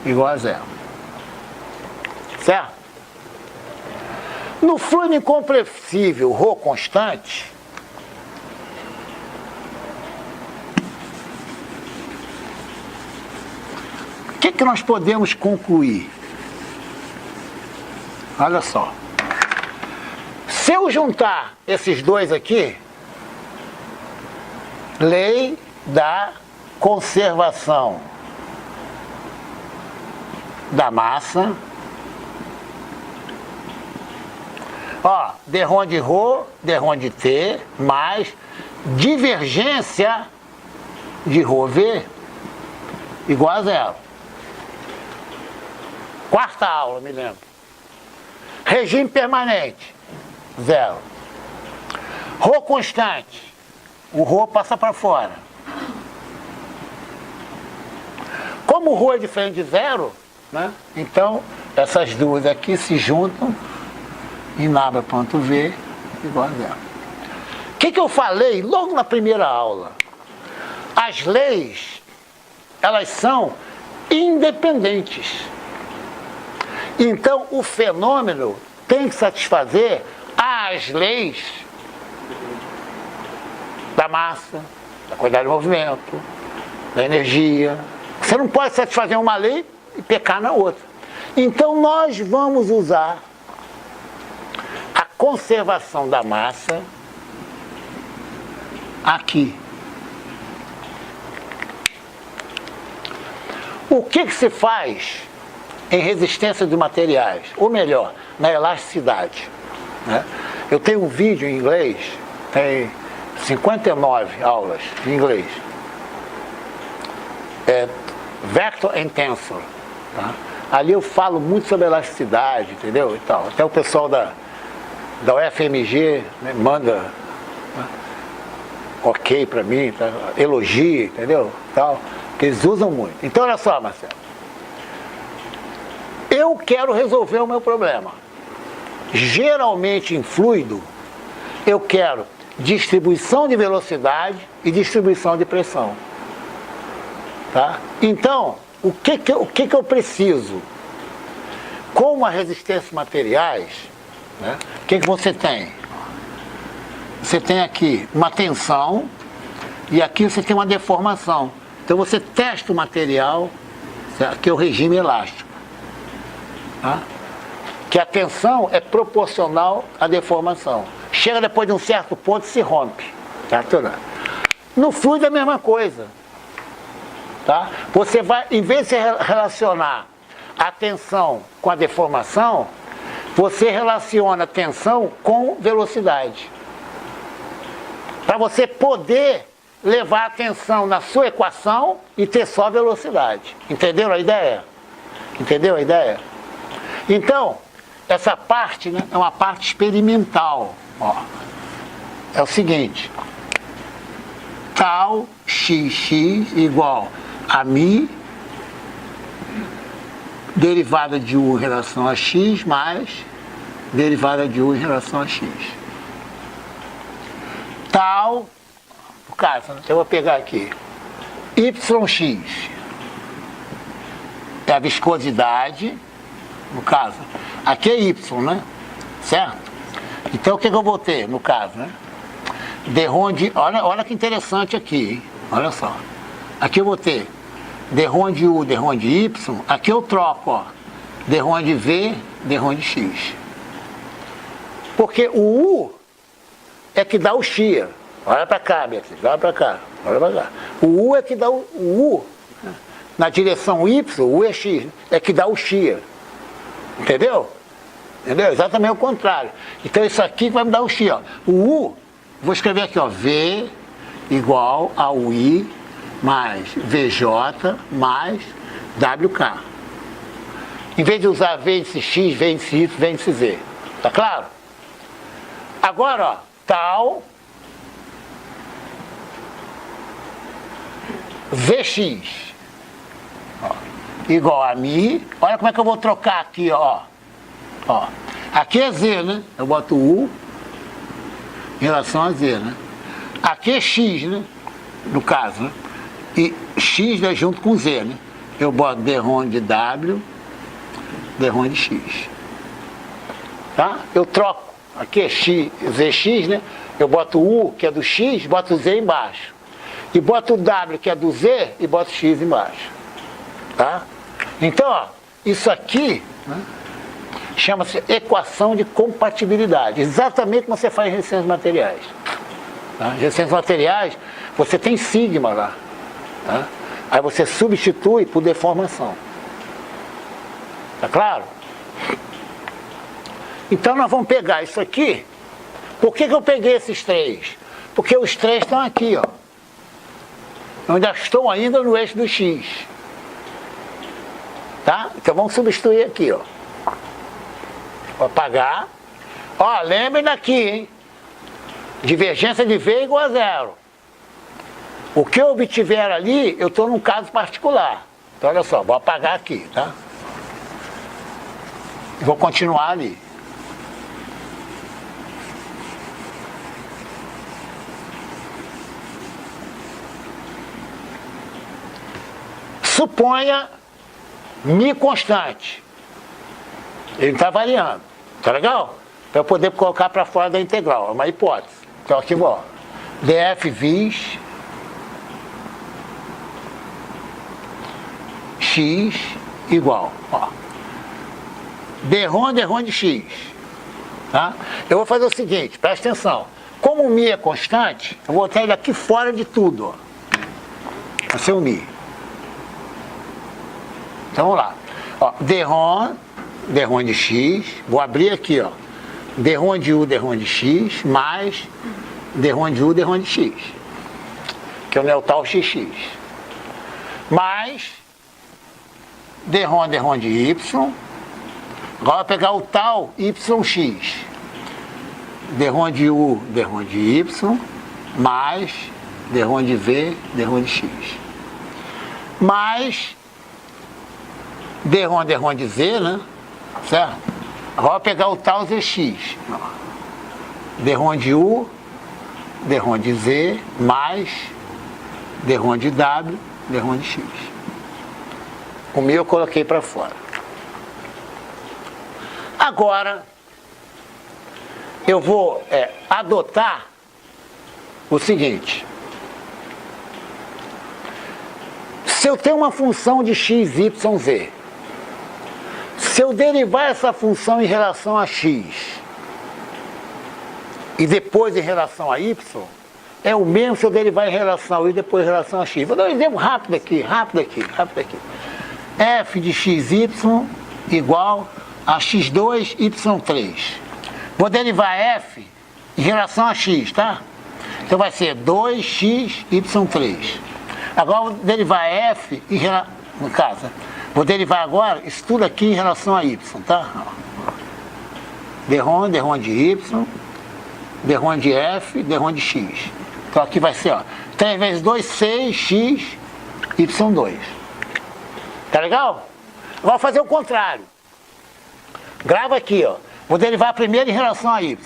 igual a 0. Certo? No fluido incompressível Rho constante, o que nós podemos concluir? Olha só. Se eu juntar esses dois aqui, lei da conservação da massa, ó, d de Rho, d de T, mais divergência de ρV igual a 0. Quarta aula, me lembro. Regime permanente, 0. Rho constante, o Rho passa para fora. Como o Rho é diferente de 0, né? Então essas duas aqui se juntam em nada.V igual a 0. O que eu falei logo na primeira aula? As leis, elas são independentes. Então o fenômeno tem que satisfazer as leis da massa, da quantidade de movimento, da energia. Você não pode satisfazer uma lei e pecar na outra. Então nós vamos usar a conservação da massa aqui. O que se faz em resistência de materiais? Ou melhor, na elasticidade, né? Eu tenho um vídeo em inglês, tem 59 aulas em inglês. Vector and Tensor, tá? Ali eu falo muito sobre elasticidade, entendeu? E tal. Até o pessoal da UFMG, né, manda, né, ok para mim, tá? Elogia, entendeu? Tal, que eles usam muito. Então olha só, Marcelo, eu quero resolver o meu problema. Geralmente em fluido eu quero distribuição de velocidade e distribuição de pressão. Tá? Então, o que eu preciso? Com a resistência materiais, né, o que você tem? Você tem aqui uma tensão e aqui você tem uma deformação. Então você testa o material, certo? Que é o regime elástico. Tá? Que a tensão é proporcional à deformação. Chega depois de um certo ponto e se rompe. Certo? No fluido é a mesma coisa. Tá? Você vai, em vez de relacionar a tensão com a deformação, você relaciona a tensão com velocidade. Para você poder levar a atenção na sua equação e ter só velocidade. Entenderam a ideia? Entendeu a ideia? Então, essa parte, né, é uma parte experimental. Ó. É o seguinte, tal xx igual a mi derivada de u em relação a x mais derivada de u em relação a x. Tal, no caso, eu vou pegar aqui, yx é a viscosidade, no caso, aqui é y, né? Certo? Então o que eu vou ter, no caso, né? Derrom de, olha que interessante aqui, hein? Olha só. Aqui eu vou ter derrom de u, derrom de y, aqui eu troco, ó, derrom de v, derrom de x. Porque o u é que dá o shear. Olha para cá, Beatriz, olha para cá, olha para cá. O u é que dá o u, na direção y, o u é x, é que dá o shear. Entendeu? Entendeu? Exatamente o contrário. Então isso aqui vai me dar o shear, ó. O u, vou escrever aqui, ó, v igual a ui mais vj mais wk. Em vez de usar v índice x, v índice y, v índice z. Tá claro? Agora, ó, tal vx ó, igual a mi. Olha como é que eu vou trocar aqui, ó. Ó. Aqui é z, né? Eu boto u em relação a z, né? Aqui é x, né? No caso, né? E x, né, junto com z, né? Eu boto derrom de w, derrom de x. Tá? Eu troco. Aqui é x, zx, né? Eu boto o u, que é do x, boto o z embaixo. E boto o w, que é do z, e boto x embaixo. Tá? Então, ó, isso aqui, né, chama-se equação de compatibilidade. Exatamente como você faz em resistências materiais. Tá? Resistências materiais, você tem sigma lá. Tá? Aí você substitui por deformação. Tá claro? Então nós vamos pegar isso aqui. Por que eu peguei esses três? Porque os três estão aqui, ó. Eu ainda estou ainda no eixo do x. Tá? Então vamos substituir aqui, ó. Vou apagar. Ó, lembrem daqui, hein? Divergência de V igual a zero. O que eu obtiver ali, eu estou num caso particular. Então olha só, vou apagar aqui, tá? E vou continuar ali. Suponha mi constante. Ele está variando. Tá legal? Para eu poder colocar para fora da integral. É uma hipótese. Então aqui vou. df vis x igual. Ó. Derrom de x. Tá? Eu vou fazer o seguinte, presta atenção. Como o mi é constante, eu vou botar ele aqui fora de tudo. Ó. Vai ser o mi. Então vamos lá. Ó, derrom de x, vou abrir aqui, ó. Derrom de u, derrom de x, mais derrom de u, derrom de x. Que é o meu tal xx. Mais derrom de y. Agora vou pegar o tal yx. Derrom de u, derrom de y, mais derrom de v, derrom de x. Mais derrom de z, né? Certo? Agora vou pegar o tal zx. Derrom de u, derrom de z, mais derrom de w, derrom de x. O meu eu coloquei para fora. Agora, eu vou adotar o seguinte. Se eu tenho uma função de x, y, z, se eu derivar essa função em relação a x e depois em relação a y, é o mesmo se eu derivar em relação a y e depois em relação a x. Vou dar um exemplo rápido aqui. F de xy igual a x2, y3. Vou derivar f em relação a x, tá? Então vai ser 2x, y3. Agora vou derivar f em relação, no caso, vou derivar agora isso tudo aqui em relação a y, tá? D de y, d de f, d de x. Então aqui vai ser, ó, 3 vezes 2, 6x, y2. Tá legal? Agora vou fazer o contrário. Grava aqui, ó. Vou derivar primeiro em relação a y.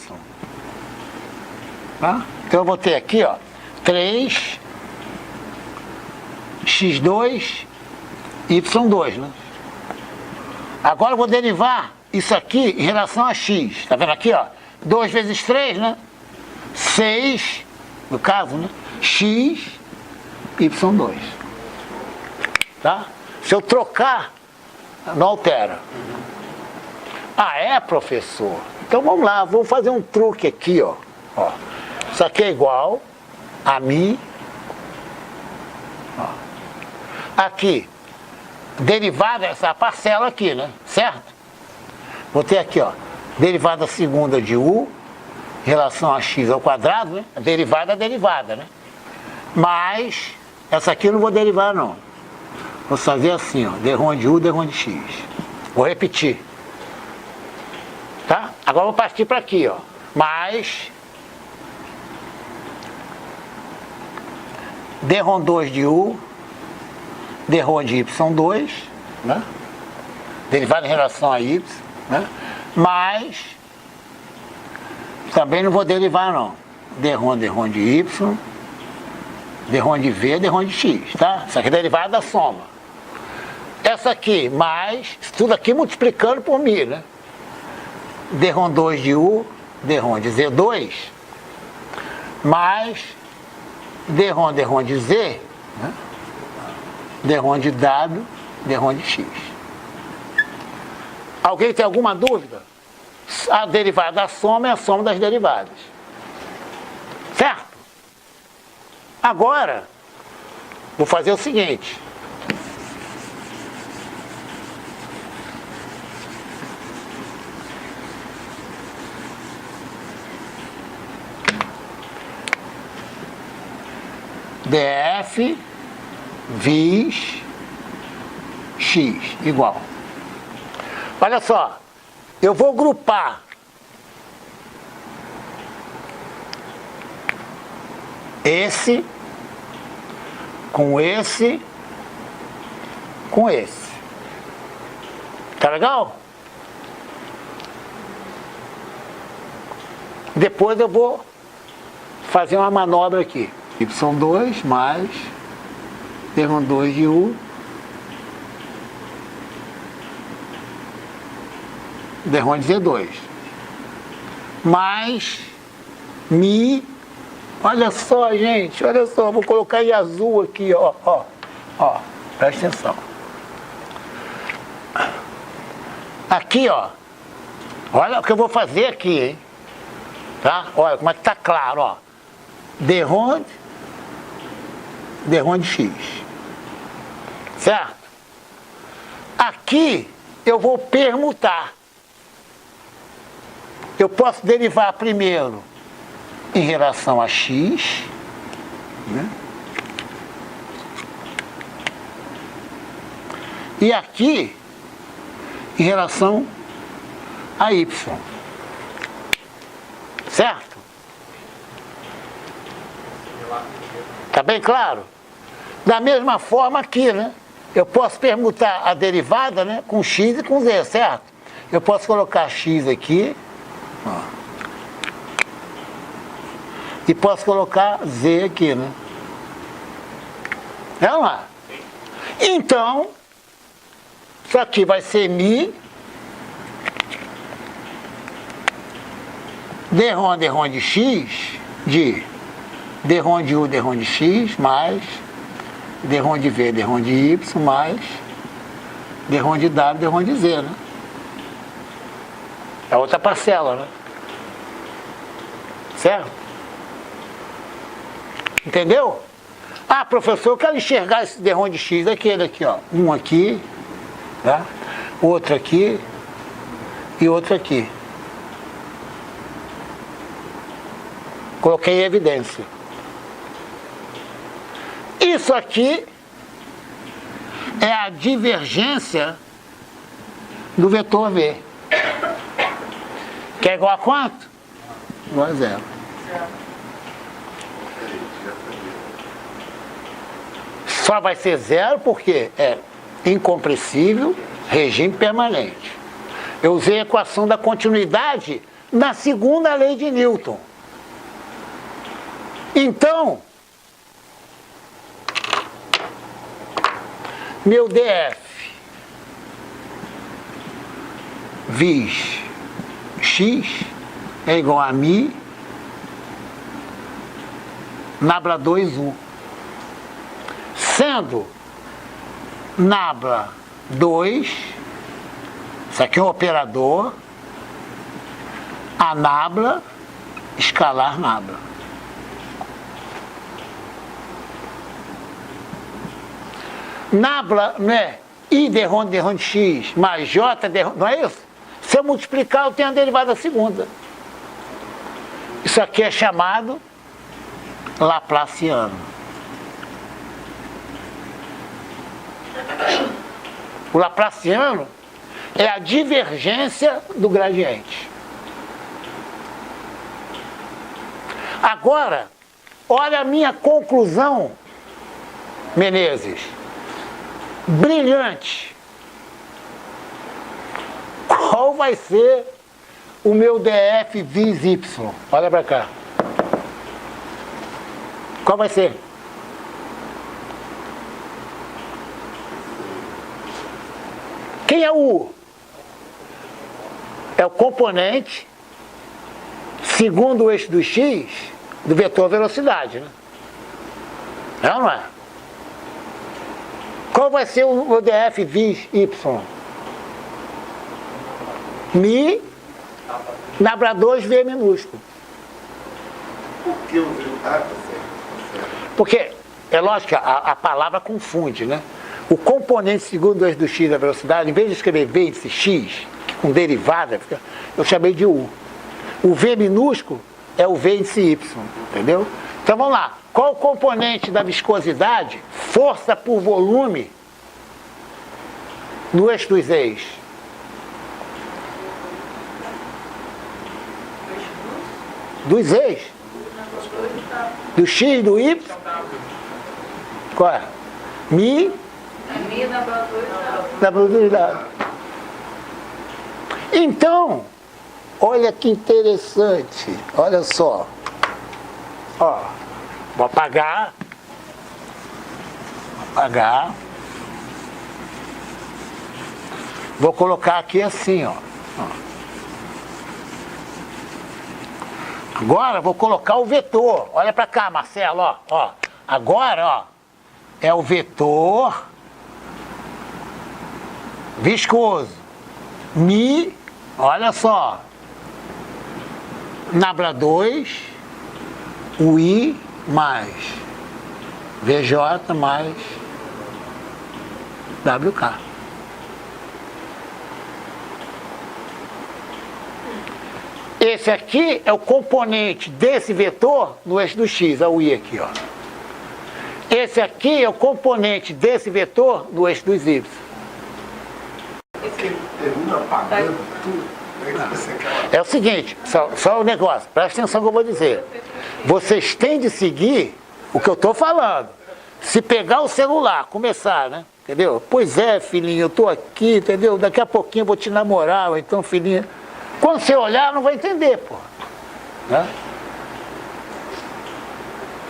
Tá? Então eu vou ter aqui, ó, 3x2, y2, né? Agora eu vou derivar isso aqui em relação a x. Tá vendo aqui, ó? 2 vezes 3, né? 6, no caso, né? X, y2. Tá? Se eu trocar, não altera. Ah, é, professor? Então vamos lá, vou fazer um truque aqui, ó. Ó. Isso aqui é igual a mim. Ó. Aqui, derivada, essa parcela aqui, né? Certo? Vou ter aqui, ó, derivada segunda de u em relação a x ao quadrado, né? A derivada, né? Mas essa aqui eu não vou derivar, não. Vou fazer assim, ó, d de u, d de x. Vou repetir. Tá? Agora eu vou partir para aqui, ó. Mais d2 de u, d de y2, né? Derivada em relação a y, né? Mais, também não vou derivar não, d de y, d de v, d de x, tá? Isso aqui é derivada da soma. Essa aqui, mais, isso tudo aqui multiplicando por μ, né? d2 de u, d de z2, mais d de z, né? d de w, d de x. Alguém tem alguma dúvida? A derivada da soma é a soma das derivadas. Certo? Agora, vou fazer o seguinte. df vis x igual. Olha só, eu vou grupar esse com esse com esse. Tá legal? Depois eu vou fazer uma manobra aqui. y2 mais d2 de u, d de z2, mais μ. Olha só, gente, olha só, vou colocar em azul aqui, ó, presta atenção. Aqui, ó, olha o que eu vou fazer aqui, hein, tá? Olha como é que tá claro, ó, d de x, certo? Aqui eu vou permutar. Eu posso derivar primeiro em relação a x, né? E aqui em relação a y, certo? Tá bem claro? Da mesma forma aqui, né? Eu posso permutar a derivada, né, com x e com z, certo? Eu posso colocar x aqui, ó, e posso colocar z aqui, né? É lá. Então, isso aqui vai ser μ d de x de d de u, d de x, mais d de v, d de y, mais d de w, d de z, né? É outra parcela, né? Certo? Entendeu? Ah, professor, eu quero enxergar esse d de x daquele aqui, ó. Um aqui, tá? Outro aqui e outro aqui. Coloquei em evidência. Isso aqui é a divergência do vetor V. Que é igual a quanto? Igual a zero. Só vai ser zero porque é incompressível, regime permanente. Eu usei a equação da continuidade na segunda lei de Newton. Então, meu df vis x é igual a mi nabla 2, 1. Sendo nabla 2, isso aqui é um operador, a nabla, escalar nabla. Nabla não é I de Ronde X mais J de Ronde, não é isso? Se eu multiplicar, eu tenho a derivada segunda. Isso aqui é chamado Laplaciano. O Laplaciano é a divergência do gradiente. Agora, olha a minha conclusão, Menezes. Brilhante. Qual vai ser o meu df vis y? Olha para cá. Qual vai ser? Quem é o U? É o componente segundo o eixo do x do vetor velocidade, né? É ou não é? Qual vai ser o df vis y? Mi nabla 2 V minúsculo. Por que o V? Ah, tá certo. Porque, é lógico que a palavra confunde, né? O componente segundo o eixo do x da velocidade, em vez de escrever V índice x, com derivada, eu chamei de U. O V minúsculo é o V índice y, entendeu? Então vamos lá. Qual o componente da viscosidade, força por volume, no eixo dos eixos? Dos eixos? Do x e do y? Qual é? Mi Mi nabla 2, da produtividade. Então, olha que interessante. Olha só. Ó, vou apagar. Vou colocar aqui assim, ó. Agora vou colocar o vetor. Olha para cá, Marcelo, ó. Agora, ó, é o vetor viscoso. Mi, olha só. Nabla 2, o I mais VJ mais WK. Esse aqui é o componente desse vetor no eixo do x, é o I aqui, ó. Esse aqui é o componente desse vetor no eixo dos y. Termina apagando tudo. É o seguinte, só o negócio, presta atenção no que eu vou dizer. Vocês têm de seguir o que eu estou falando. Se pegar o celular, começar, né? Entendeu? Pois é, filhinho, eu estou aqui, entendeu? Daqui a pouquinho eu vou te namorar, ou então, filhinha. Quando você olhar, não vai entender, pô. Né?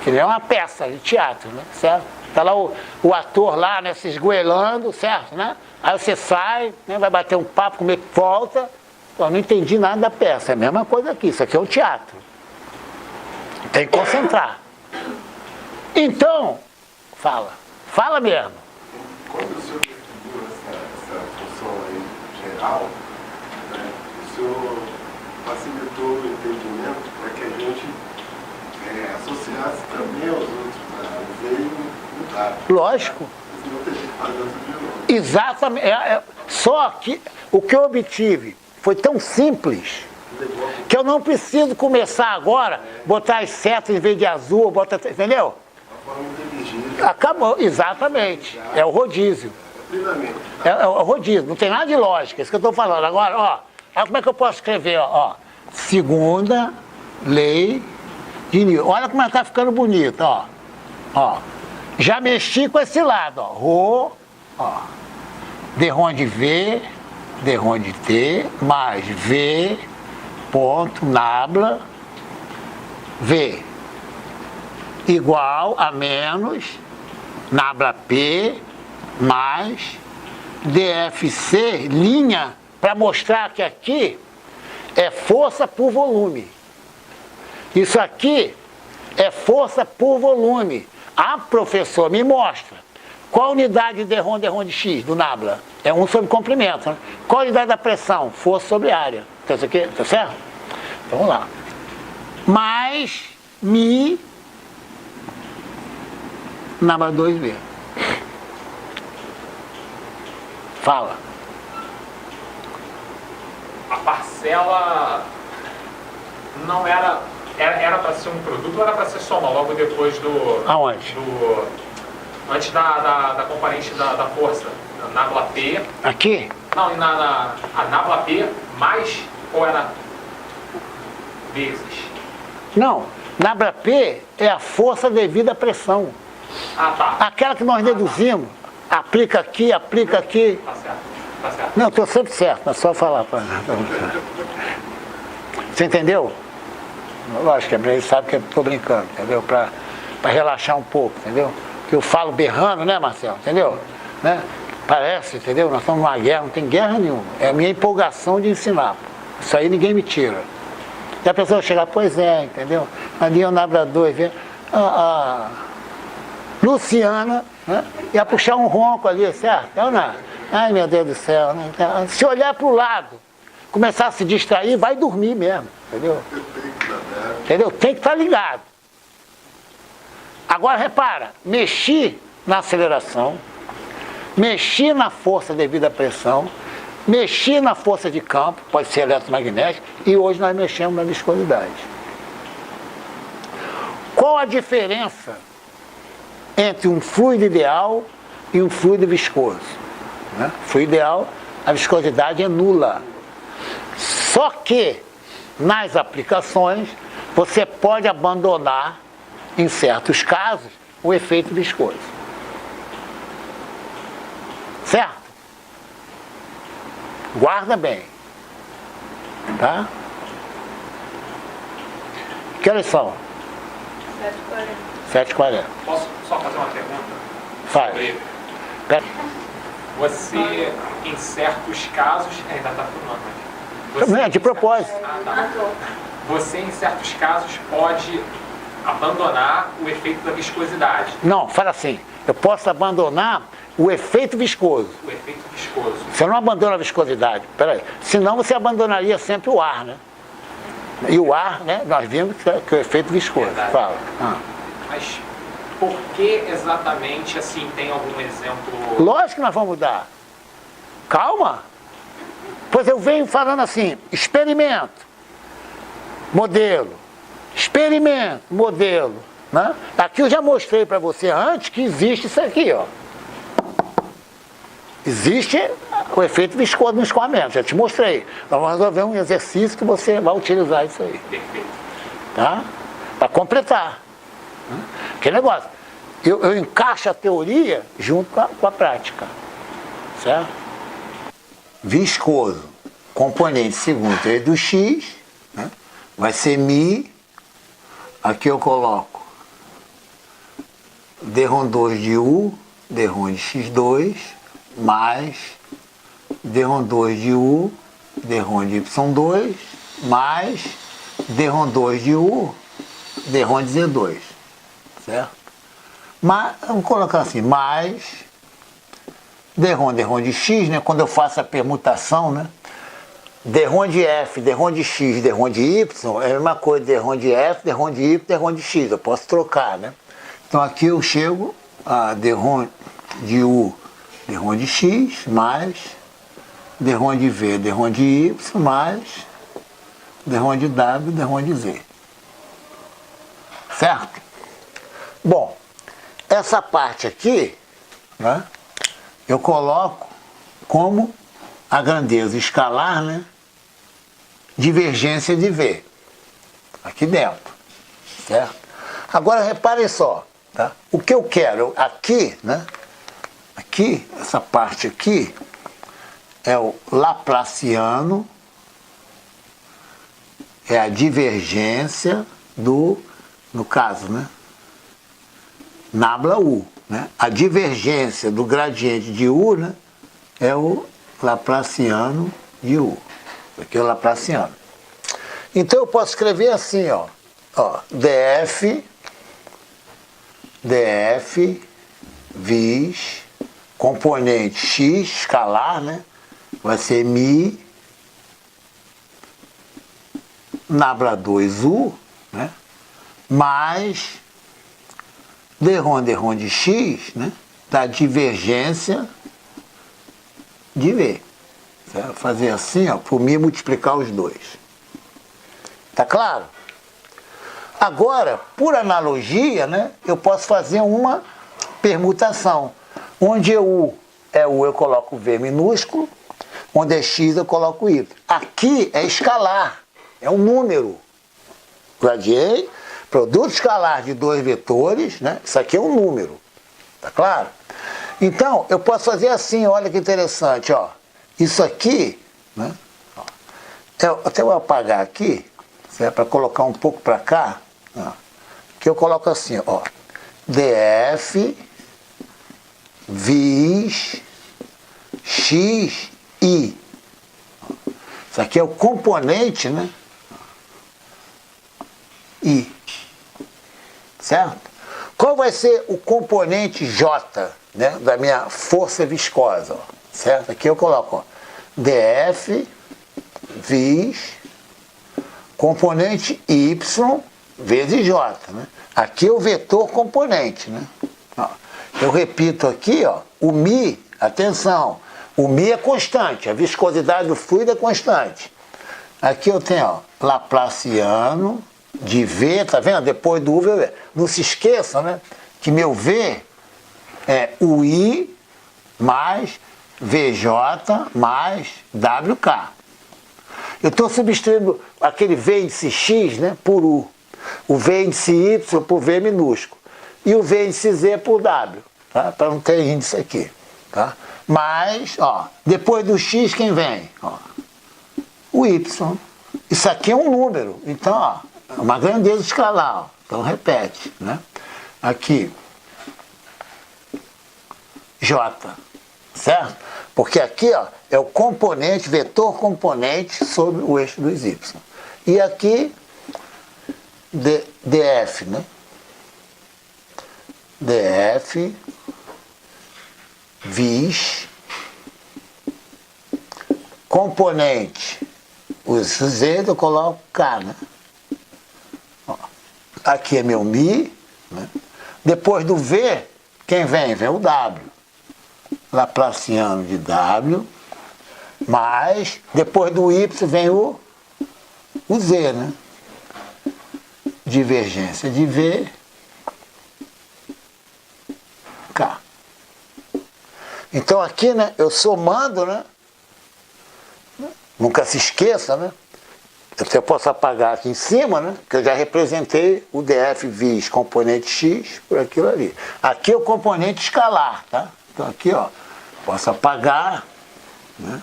Que nem é uma peça de teatro, né? Certo? Tá lá o ator lá, né, se esgoelando, certo, né? Aí você sai, né, vai bater um papo, comer, volta. Eu não entendi nada da peça, é a mesma coisa aqui, isso aqui é um teatro. Tem que concentrar. Então, fala mesmo. Quando o senhor definiu essa função aí geral, né, o senhor facilitou o entendimento para que a gente associasse também aos outros, veio mudar. Lógico. Senão tem que fazer tudo de novo. Exatamente. Só que o que eu obtive foi tão simples que eu não preciso começar agora, botar as setas em vez de azul, entendeu? Uma forma inteligente Acabou, exatamente. É o rodízio. Plenamente. É o rodízio, não tem nada de lógica, é isso que eu estou falando. Agora, ó, olha como é que eu posso escrever, ó. Segunda lei de Newton. Olha como ela está ficando bonita, ó. Ó. Já mexi com esse lado, ó. Rho, ó. D de V, D de T, mais V, ponto, nabla, V, igual a menos, nabla P, mais, DFC, linha, para mostrar que aqui é força por volume. Isso aqui é força por volume. Ah, professor, me mostra. Qual a unidade de D de X do nabla? É 1 sobre comprimento. Né? Qual a unidade da pressão? Força sobre área. Então, isso aqui, tá certo? Então, vamos lá. Mais Mi nabla 2V. Fala. A parcela não era para ser um produto ou era para ser soma logo depois do... Aonde? Antes da componente da força, na nabla P. Aqui? Não, a nabla P mais ou era vezes? Não. Nabla P é a força devida à pressão. Ah, tá. Aquela que nós deduzimos. Aplica aqui, aplica aqui. Tá certo. Tá certo. Não, estou sempre certo, é só falar. Você entendeu? Lógico que ele sabe que eu estou brincando, entendeu? Para relaxar um pouco, entendeu? Que eu falo berrando, né, Marcelo? Entendeu? Né? Parece, entendeu? Nós estamos numa guerra, não tem guerra nenhuma. É a minha empolgação de ensinar. Isso aí ninguém me tira. E a pessoa chegar, pois é, entendeu? Ali é o nabla 2, vê? A Luciana, né? Ia puxar um ronco ali, certo? Eu não. Ai, meu Deus do céu. Né? Se olhar para o lado, começar a se distrair, vai dormir mesmo, entendeu? Entendeu? Tem que estar ligado. Agora, repara, mexi na aceleração, mexi na força devido à pressão, mexi na força de campo, pode ser eletromagnética, e hoje nós mexemos na viscosidade. Qual a diferença entre um fluido ideal e um fluido viscoso? Né? Fluido ideal, a viscosidade é nula. Só que, nas aplicações, você pode abandonar, em certos casos, o efeito viscoso. Certo? Guarda bem. Tá? Que horas são? 7h40. Posso só fazer uma pergunta? Faz. Sobre Pera. Você, em certos casos... ainda está filmando, né? Não, de propósito. Tá. Você, em certos casos, pode abandonar o efeito da viscosidade. Não, fala assim. Eu posso abandonar o efeito viscoso. O efeito viscoso. Você não abandona a viscosidade. Peraí. Senão você abandonaria sempre o ar, né? E o ar, né? Nós vimos que é o efeito viscoso. Verdade. Fala. Mas por que exatamente, assim, tem algum exemplo... Lógico que nós vamos dar. Calma. Pois eu venho falando assim, experimento, modelo, experimento, modelo. Né? Aqui eu já mostrei para você antes que existe isso aqui, ó. Existe o efeito viscoso no escoamento, já te mostrei. Nós vamos resolver um exercício que você vai utilizar isso aí. Perfeito. Tá? Para completar. Que negócio. Eu encaixo a teoria junto com a prática. Certo? Viscoso. Componente segundo é do X. Né? Vai ser Mi. Aqui eu coloco D2 de U, D1 de X2, mais D2 de U, D1 de Y2, mais D2 de U, D1 de Z2. Certo? Mas, vamos colocar assim, mais D1 de X, né? Quando eu faço a permutação, né? D1 de F, D1 de X, D1 de Y, é a mesma coisa, D1 de F, D1 de Y, D1 de X, eu posso trocar, né? Então aqui eu chego a D1 de U, D1 de X, mais D1 de V, D1 de Y, mais D1 de W, D1 de Z. Certo? Bom, essa parte aqui, né, eu coloco como a grandeza escalar, né, divergência de V, aqui dentro, certo? Agora reparem só, tá? O que eu quero aqui, né, aqui, essa parte aqui, é o Laplaciano, é a divergência do, no caso, né, nabla U, né? A divergência do gradiente de U, né, é o Laplaciano de U. Aqui é o Laplaciano. Então eu posso escrever assim, ó, df vis componente x escalar, né, vai ser mi nabla 2u, né, mais d-ron de x, né, da divergência de V. Certo? Fazer assim, ó, por mim multiplicar os dois. Tá claro? Agora, por analogia, né, eu posso fazer uma permutação. Onde U é U, eu coloco V minúsculo. Onde é X, eu coloco Y. Aqui é escalar, é um número. Gradiente, produto escalar de dois vetores, né? Isso aqui é um número. Tá claro? Então, eu posso fazer assim, olha que interessante, ó. Isso aqui, né? Eu até vou apagar aqui, para colocar um pouco para cá. Ó. Que eu coloco assim, ó. df vis x i. Isso aqui é o componente, né? I. Certo? Qual vai ser o componente J, né, da minha força viscosa? Ó, certo? Aqui eu coloco, ó, df vis componente y vezes J. Né? Aqui é o vetor componente. Né? Ó, eu repito aqui, ó, o μ, atenção, o μ é constante, a viscosidade do fluido é constante. Aqui eu tenho, ó, Laplaciano de V, tá vendo? Depois do U, V. Não se esqueçam, né, que meu V é o I mais VJ mais WK. Eu estou substituindo aquele V índice X, né, por U. O V índice Y por V minúsculo. E o V índice Z por W. Tá? Para não ter índice aqui. Tá? Mas, ó, depois do X, quem vem? Ó, o Y. Isso aqui é um número. Então, ó, é uma grandeza escalar. Ó. Então, repete. Né? Aqui. J. Certo? Porque aqui, ó, é o componente, vetor componente sobre o eixo dos Y. E aqui, df, né? df vis componente, os Z eu coloco K, né? Ó, aqui é meu Mi, né? Depois do V, quem vem? Vem o W. Laplaciano de W, mais, depois do Y vem o Z, né? Divergência de V, K. Então aqui, né, eu somando, né? Nunca se esqueça, né? Eu posso apagar aqui em cima, né? Que eu já representei o df vis componente x por aquilo ali. Aqui é o componente escalar, tá? Então aqui, ó, posso apagar, né?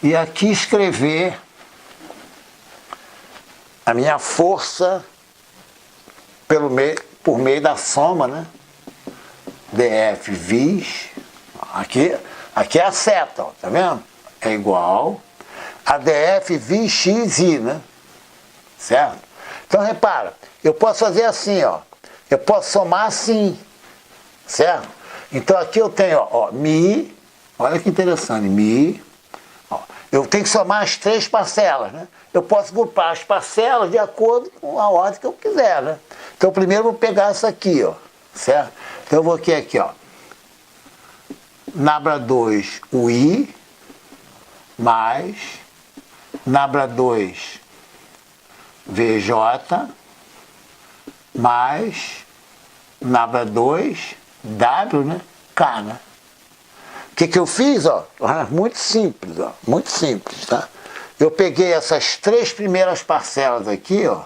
E aqui escrever a minha força por meio da soma, né? df vis, aqui é a seta, ó, tá vendo? É igual a df vis xi, né? Certo? Então repara, eu posso fazer assim, ó. Eu posso somar assim, certo? Então aqui eu tenho, ó, Mi, olha que interessante, Mi, ó, eu tenho que somar as três parcelas, né? Eu posso grupar as parcelas de acordo com a ordem que eu quiser, né? Então primeiro eu vou pegar essa aqui, ó, certo? Então eu vou aqui, ó, nabla 2 o I, mais nabla 2 VJ, mais nabla 2, W, né? K, né? O que eu fiz, ó? Muito simples, ó. Muito simples, tá? Eu peguei essas 3 primeiras parcelas aqui, ó.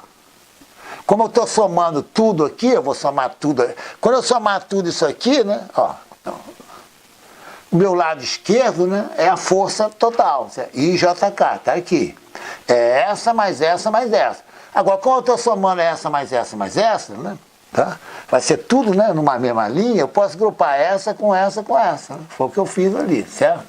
Como eu estou somando tudo aqui, eu vou somar tudo. Quando eu somar tudo isso aqui, né? Ó, o meu lado esquerdo, né? É a força total. IJK, tá aqui. É essa, mais essa, mais essa. Agora, como eu estou somando essa, mais essa, mais essa, né? Tá? Vai ser tudo, né, numa mesma linha, eu posso grupar essa com essa com essa. Né? Foi o que eu fiz ali, certo?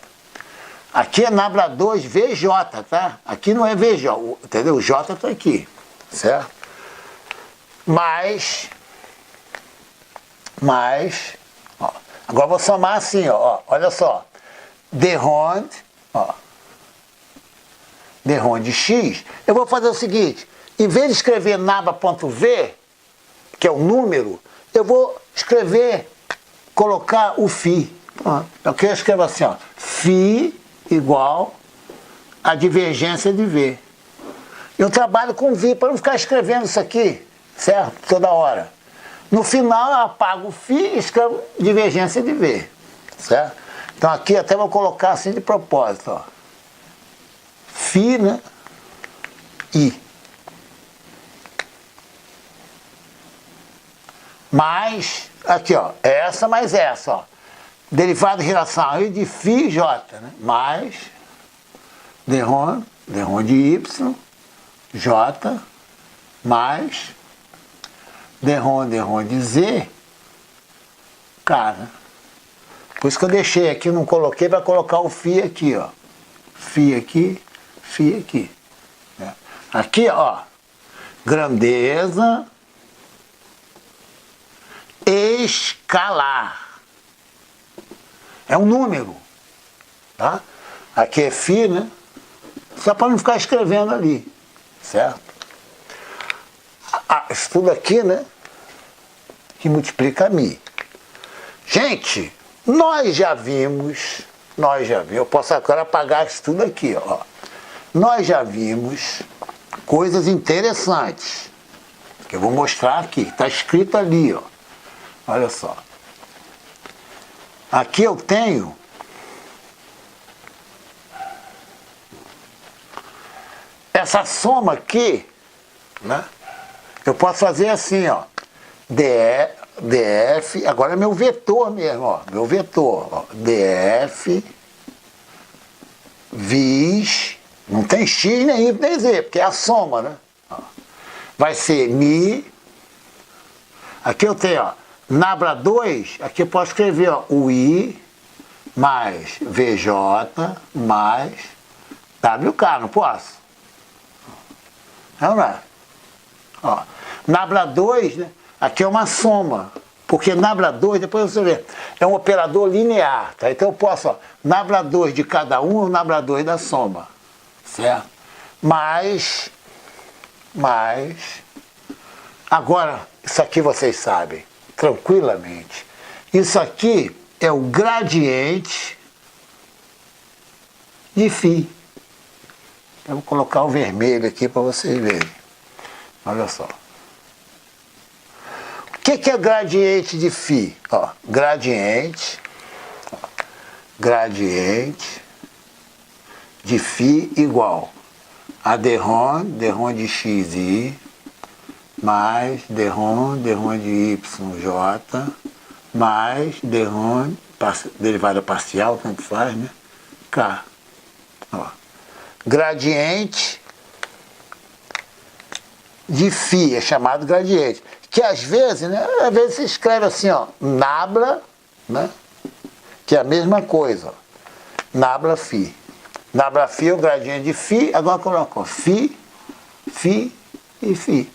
Aqui é nabla 2 VJ, tá? Aqui não é VJ, entendeu? O J está aqui, certo? Mais, ó. Agora eu vou somar assim, ó, olha só. Derond, ó. Derond de X, eu vou fazer o seguinte, em vez de escrever nabla.v, que é o número, eu vou escrever, colocar o φ. Então aqui eu escrevo assim, ó, φ igual a divergência de V. Eu trabalho com V para não ficar escrevendo isso aqui, certo? Toda hora. No final eu apago o φ e escrevo divergência de V, certo? Então aqui até vou colocar assim de propósito, ó. φ, né? I. Mais, aqui ó, essa mais essa, ó. Derivada de relação aí de φ J, né? Mais derron de Y, J, mais derron de Z, K, né? Por isso que eu deixei aqui, não coloquei, vai colocar o φ aqui, ó. Φ aqui, φ aqui. Né? Aqui, ó, grandeza escalar. É um número, tá? Aqui é φ, né? Só para não ficar escrevendo ali, certo? Isso tudo aqui, né? Que multiplica μ. Gente, nós já vimos, eu posso agora apagar isso tudo aqui, ó. Nós já vimos coisas interessantes, que eu vou mostrar aqui, está escrito ali, ó. Olha só. Aqui eu tenho essa soma aqui, né? Eu posso fazer assim, ó. DF, agora é meu vetor mesmo, ó. Meu vetor, ó. DF, vis, não tem X, nem Y, nem Z, porque é a soma, né? Ó. Vai ser mi. Aqui eu tenho, ó. Nabla 2, aqui eu posso escrever, ó, o I mais VJ mais WK, não posso? Não é? Ó, Nabla 2, né, aqui é uma soma, porque Nabla 2, depois você vê, é um operador linear, tá? Então eu posso, ó, Nabla 2 de cada um, Nabla 2 da soma, certo? Mais, agora, isso aqui vocês sabem, tranquilamente. Isso aqui é o gradiente de φ. Eu vou colocar o vermelho aqui para vocês verem. Olha só. O que é gradiente de φ? Ó, gradiente de φ igual a derron de xi mais derron de yj mais derron, derivada parcial, tanto faz, né? K. Ó. Gradiente de φ, é chamado gradiente. Que às vezes, né? Às vezes se escreve assim, ó, nabla, né? Que é a mesma coisa, ó. Nabla φ. Nabla φ é o gradiente de φ, agora colocou φ e φ.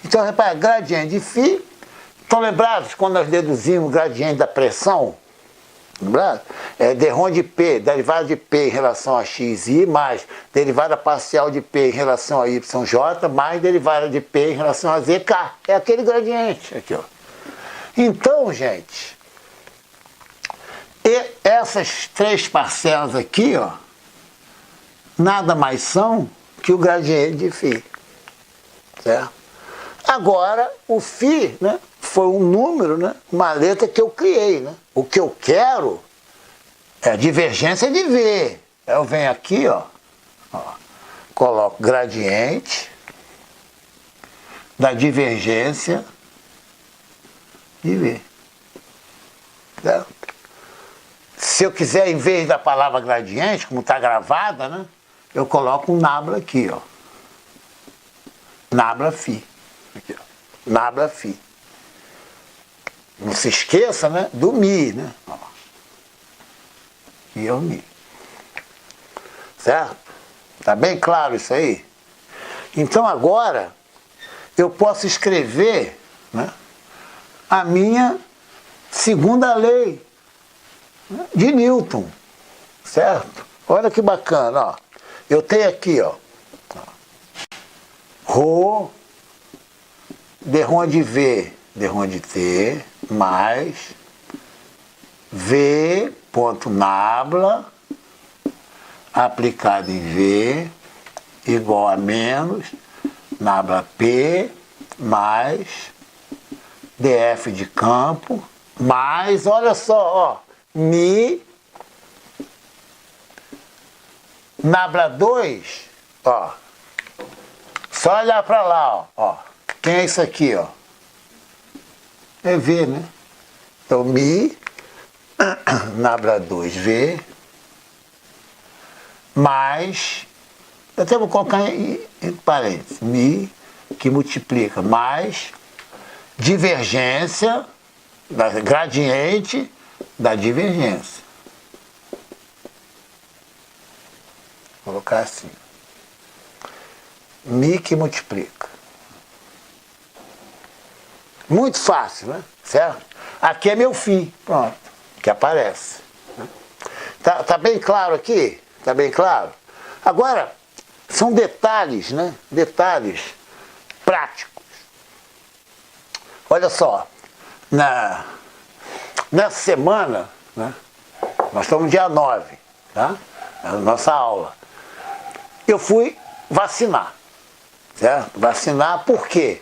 Então, repara, gradiente de φ. Estão lembrados quando nós deduzimos o gradiente da pressão? Lembrado? É derron de P, derivada de P em relação a XI, mais derivada parcial de P em relação a YJ, mais derivada de P em relação a ZK. É aquele gradiente aqui, ó. Então, gente, e essas 3 parcelas aqui, ó, nada mais são que o gradiente de φ. Certo? Agora, o φ, né, foi um número, né? Uma letra que eu criei, né? O que eu quero é a divergência de V. Eu venho aqui, ó, coloco gradiente da divergência de V. Certo? Se eu quiser, em vez da palavra gradiente, como está gravada, né? Eu coloco um nabla aqui, ó. Nabla φ. Aqui, ó. Nabla φ. Não se esqueça, né? Do Mi, né? Ó. E é o Mi. Certo? Tá bem claro isso aí? Então agora eu posso escrever, né, a minha segunda lei, né, de Newton. Certo? Olha que bacana, ó. Eu tenho aqui, ó. Rho d de V, d de T, mais V ponto nabla aplicado em V igual a menos nabla P mais df de campo mais, olha só, ó, Mi nabla 2, ó. Só olhar para lá, ó. Quem é isso aqui, ó? É V, né? Então, Mi, nabla 2V, mais, eu até vou colocar em parênteses, Mi, que multiplica, mais divergência, gradiente da divergência. Vou colocar assim. Mi que multiplica. Muito fácil, né? Certo? Aqui é meu φ, pronto, que aparece. Tá bem claro aqui? Tá bem claro? Agora, são detalhes, né? Detalhes práticos. Olha só, nessa semana, né? Nós estamos no dia 9, tá? É a nossa aula. Eu fui vacinar. Certo? Vacinar por quê?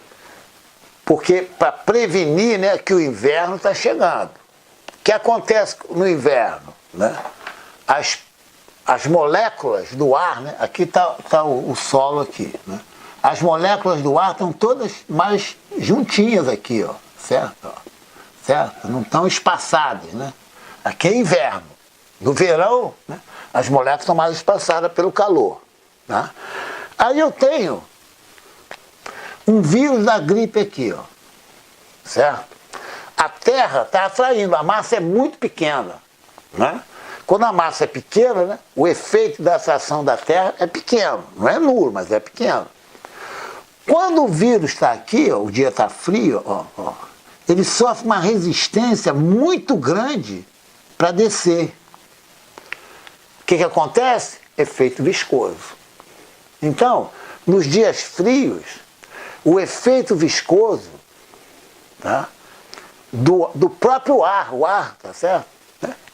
Porque para prevenir, né, que o inverno está chegando. O que acontece no inverno? Né? As moléculas do ar, né, aqui está o solo aqui, né? As moléculas do ar estão todas mais juntinhas aqui, ó, certo? Ó, certo? Não estão espaçadas, né? Aqui é inverno. No verão, né, as moléculas estão mais espaçadas pelo calor. Tá? Aí eu tenho um vírus da gripe aqui, ó, certo? A Terra está atraindo, a massa é muito pequena, né? Quando a massa é pequena, né, o efeito da atração da Terra é pequeno, não é nulo, mas é pequeno. Quando o vírus está aqui, ó, o dia está frio, ó, ele sofre uma resistência muito grande para descer. O que acontece? Efeito viscoso. Então, nos dias frios, o efeito viscoso, tá, do próprio ar, o ar, tá certo?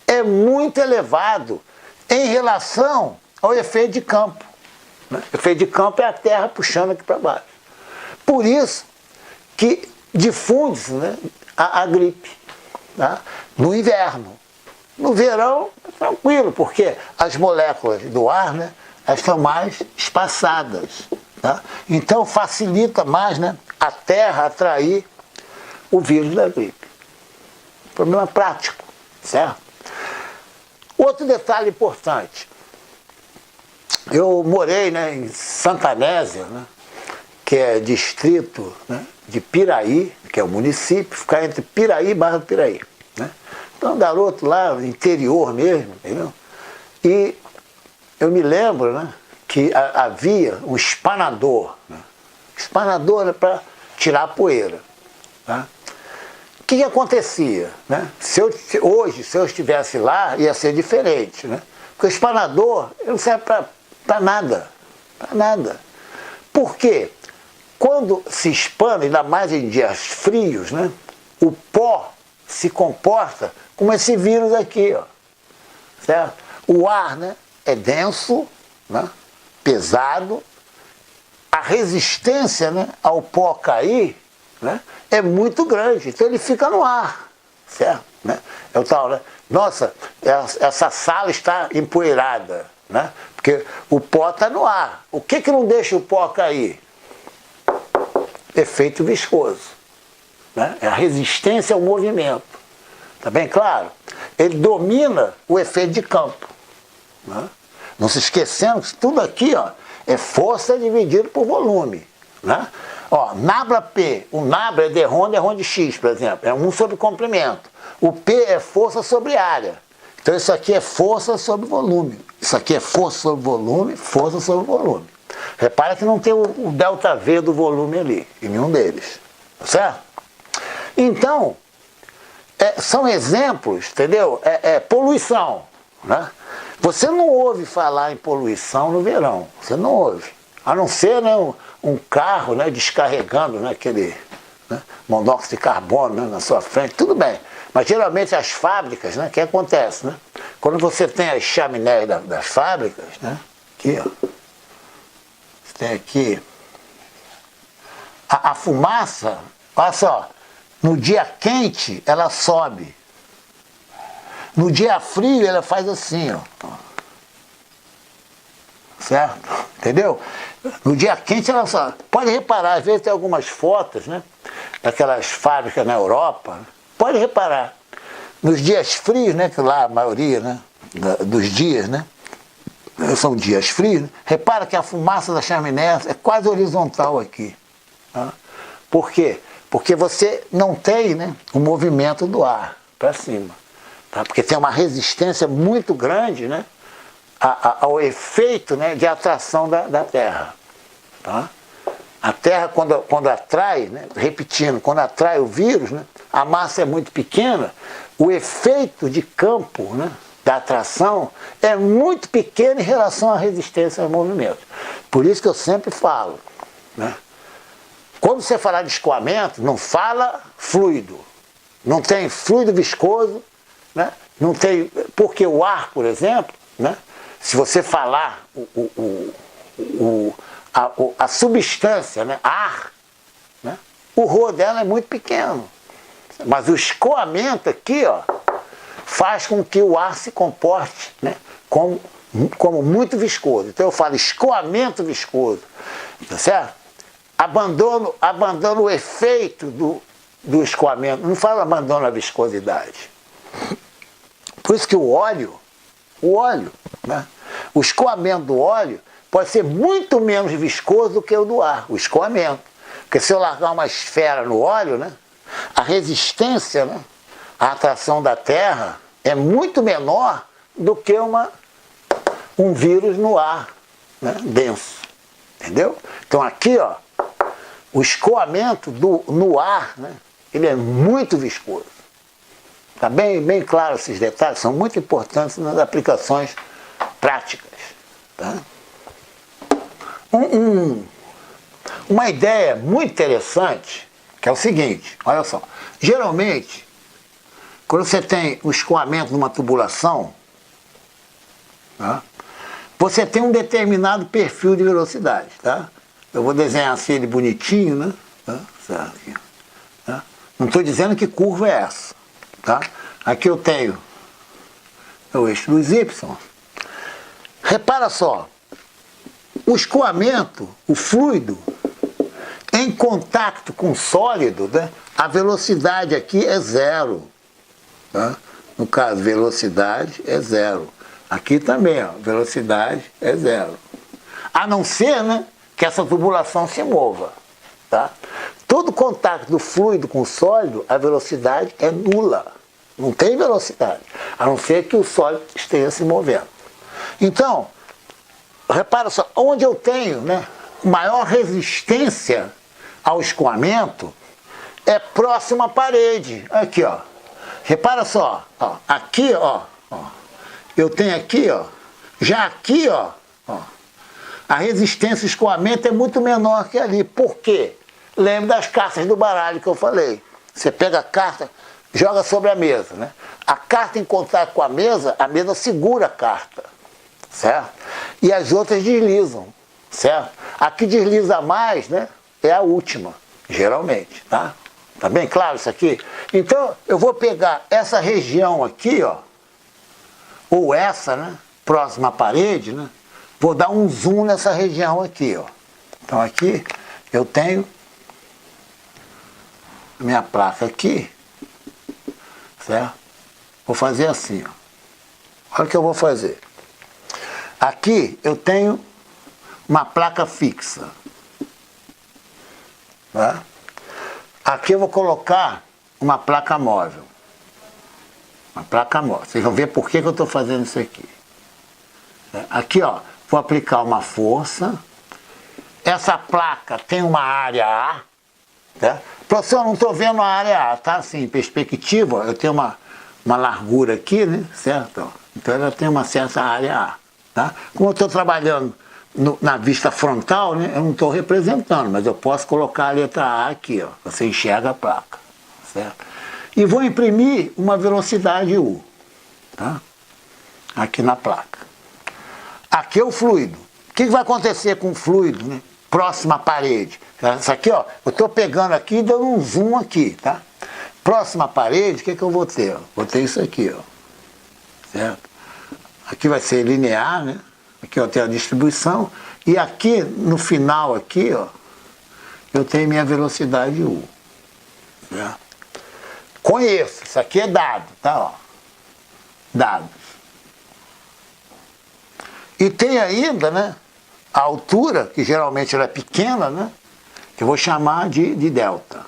É muito elevado em relação ao efeito de campo. Né? O efeito de campo é a Terra puxando aqui para baixo. Por isso que difunde-se, né, a gripe, tá? No inverno. No verão, é tranquilo, porque as moléculas do ar, né, elas estão mais espaçadas. Tá? Então facilita mais, né, a Terra atrair o vírus da gripe. Problema prático, certo? Outro detalhe importante. Eu morei, né, em Santanésia, né, que é distrito, né, de Piraí, que é o município, fica entre Piraí e Barra do Piraí. Né? Então, garoto lá, interior mesmo, entendeu? E eu me lembro, né, que havia um espanador. Né? Espanador era para tirar a poeira. Tá? O que acontecia? Né? Hoje, se eu estivesse lá, ia ser diferente. Né? Porque o espanador não serve para nada. Para nada. Por quê? Quando se espana, ainda mais em dias frios, né, o pó se comporta como esse vírus aqui. Ó, certo? O ar, né, é denso, né, pesado, a resistência, né, ao pó cair né, é muito grande, então ele fica no ar, certo? Né? É o tal, né? Nossa, essa sala está empoeirada, né? Porque o pó está no ar. O que não deixa o pó cair? Efeito viscoso, né? É a resistência ao movimento. Está bem claro? Ele domina o efeito de campo, né? Não se esquecendo que tudo aqui, ó, é força dividido por volume, né? Ó, nabla P, o nabla é d rho de x, por exemplo, é 1 sobre comprimento. O P é força sobre área. Então isso aqui é força sobre volume. Isso aqui é força sobre volume, força sobre volume. Repara que não tem o delta V do volume ali, em nenhum deles. Tá certo? Então, são exemplos, entendeu? Poluição, né? Você não ouve falar em poluição no verão. Você não ouve. A não ser, né, um carro, né, descarregando, né, aquele, né, monóxido de carbono, né, na sua frente. Tudo bem. Mas geralmente as fábricas, né, o que acontece? Né? Quando você tem as chaminés das fábricas, né, aqui, ó, você tem aqui a fumaça, olha só, no dia quente ela sobe. No dia frio ela faz assim, ó. Certo? Entendeu? No dia quente ela sobe. Pode reparar, às vezes tem algumas fotos, né, daquelas fábricas na Europa. Pode reparar. Nos dias frios, né, que lá a maioria, né, dos dias, né, são dias frios, né, repara que a fumaça da chaminé é quase horizontal aqui. Tá? Por quê? Porque você não tem, né, o movimento do ar para cima. Tá? Porque tem uma resistência muito grande, né, ao efeito, né, de atração da Terra. Tá? A Terra, quando atrai, né, repetindo, quando atrai o vírus, né, a massa é muito pequena, o efeito de campo, né, da atração é muito pequeno em relação à resistência ao movimento. Por isso que eu sempre falo, né, quando você falar de escoamento, não fala fluido. Não tem fluido viscoso, né, não tem, porque o ar, por exemplo, né, se você falar a substância, né, ar, né, o rho dela é muito pequeno. Mas o escoamento aqui, ó, faz com que o ar se comporte, né, como muito viscoso. Então eu falo escoamento viscoso, tá certo? Abandono o efeito do escoamento. Não falo abandono a viscosidade. Por isso que o óleo, né, o escoamento do óleo pode ser muito menos viscoso do que o do ar, o escoamento. Porque se eu largar uma esfera no óleo, né, a resistência, né, à atração da Terra é muito menor do que um vírus no ar, né, denso. Entendeu? Então aqui, ó, o escoamento no ar, né, ele é muito viscoso. Está bem claro esses detalhes, são muito importantes nas aplicações práticas. Tá? Uma ideia muito interessante, que é o seguinte, olha só, geralmente, quando você tem o escoamento numa tubulação, tá, você tem um determinado perfil de velocidade. Tá? Eu vou desenhar assim ele bonitinho, né? Tá? Certo. Tá? Não estou dizendo que curva é essa. Tá? Aqui eu tenho o eixo dos Y. Repara só, o escoamento, o fluido, em contato com o sólido, né, a velocidade aqui é zero. Tá? No caso, velocidade é zero. Aqui também, ó, velocidade é zero. A não ser, né, que essa tubulação se mova. Tá? Todo contato do fluido com o sólido, a velocidade é nula. Não tem velocidade, a não ser que o sólido esteja se movendo. Então, repara só, onde eu tenho, né, maior resistência ao escoamento é próximo à parede. Aqui, ó. Repara só, ó, aqui, ó, eu tenho aqui, ó, já aqui, ó, a resistência ao escoamento é muito menor que ali. Por quê? Lembra das cartas do baralho que eu falei. Você pega a carta, joga sobre a mesa, né? A carta em contato com a mesa segura a carta, certo? E as outras deslizam, certo? A que desliza mais, né, é a última. geralmente, tá? Tá bem claro isso aqui? Então, eu vou pegar essa região aqui, ó, ou essa, né, próxima à parede, né, vou dar um zoom nessa região aqui, ó. Então aqui eu tenho a minha placa aqui, certo? Vou fazer assim, ó. Olha o que eu vou fazer. Aqui eu tenho uma placa fixa, tá? Aqui eu vou colocar uma placa móvel. Uma placa móvel. Vocês vão ver por que eu estou fazendo isso aqui. Aqui, ó, vou aplicar uma força. Essa placa tem uma área A. Tá? Professor, eu não estou vendo a área A, tá? Assim, em perspectiva, eu tenho uma largura aqui, né? Certo? Então ela tem uma certa área A. Tá? Como eu estou trabalhando na vista frontal, né, eu não estou representando, mas eu posso colocar a letra A aqui, ó, você enxerga a placa, certo? E vou imprimir uma velocidade U, tá? Aqui na placa. Aqui é o fluido. O que vai acontecer com o fluido, né, próximo à parede? Isso aqui, ó, eu estou pegando aqui e dando um zoom aqui, tá? Próximo à parede, o que eu vou ter? Ó? Vou ter isso aqui, ó, certo? Aqui vai ser linear, né? Aqui eu tenho a distribuição, e aqui no final aqui, ó, eu tenho minha velocidade U. Certo? Conheço, isso aqui é dado, tá? Ó, dados. E tem ainda, né, a altura, que geralmente ela é pequena, né, que eu vou chamar de delta.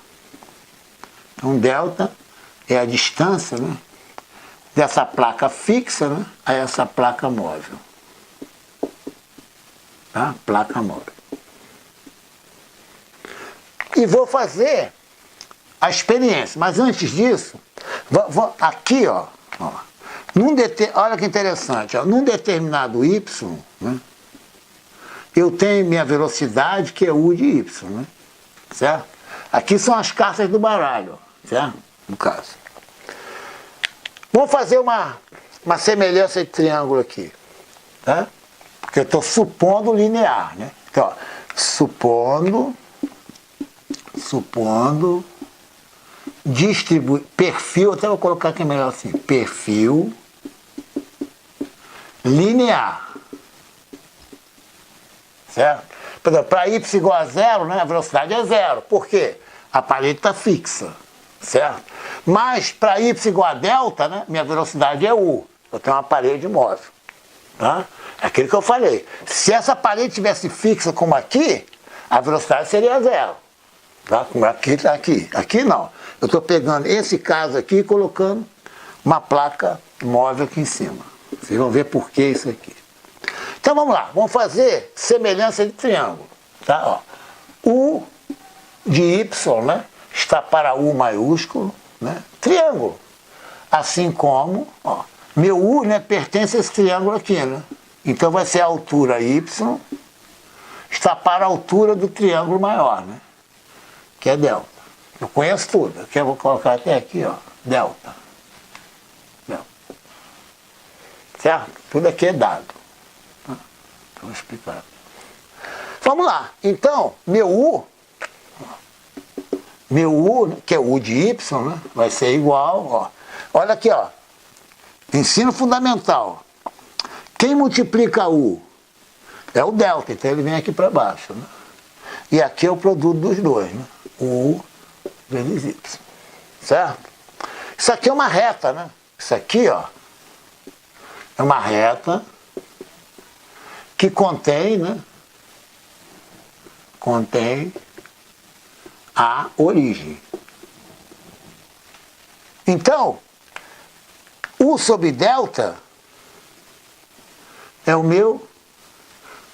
Então delta é a distância, né, dessa placa fixa, né, a essa placa móvel. Tá? Placa móvel. E vou fazer a experiência. Mas antes disso, aqui, ó, olha que interessante, ó, num determinado Y, né, eu tenho minha velocidade, que é U de Y, né, certo? Aqui são as cartas do baralho, certo? No caso. Vamos fazer uma semelhança de triângulo aqui, tá? Porque eu estou supondo linear, né? Então, ó, supondo perfil, até vou colocar aqui melhor assim, perfil linear, certo? Por exemplo, para y igual a zero, né, a velocidade é zero. Por quê? A parede está fixa, certo? Mas para y igual a delta, né, minha velocidade é u. Eu tenho uma parede móvel, tá? É aquilo que eu falei. Se essa parede estivesse fixa como aqui, a velocidade seria zero. Tá? Como aqui está aqui. Aqui não. Eu estou pegando esse caso aqui e colocando uma placa móvel aqui em cima. Vocês vão ver por que isso aqui. Então vamos lá. Vamos fazer semelhança de triângulo. Tá? Ó. U de Y, né, está para U maiúsculo, né? Triângulo. Assim como, ó, meu U, né, pertence a esse triângulo aqui, né? Então vai ser a altura Y, está para a altura do triângulo maior, né? Que é delta. Eu conheço tudo. Aqui eu vou colocar até aqui, ó, delta. Delta. Certo? Tudo aqui é dado. Vou explicar. Vamos lá. Então, meu U, que é U de Y, né, vai ser igual, ó. Olha aqui, ó. Ensino fundamental. Quem multiplica U? É o delta, então ele vem aqui para baixo, né? E aqui é o produto dos dois, né? U vezes Y. Certo? Isso aqui é uma reta, né? Isso aqui, ó, é uma reta que contém, né? Contém a origem. Então, U sobre delta é o meu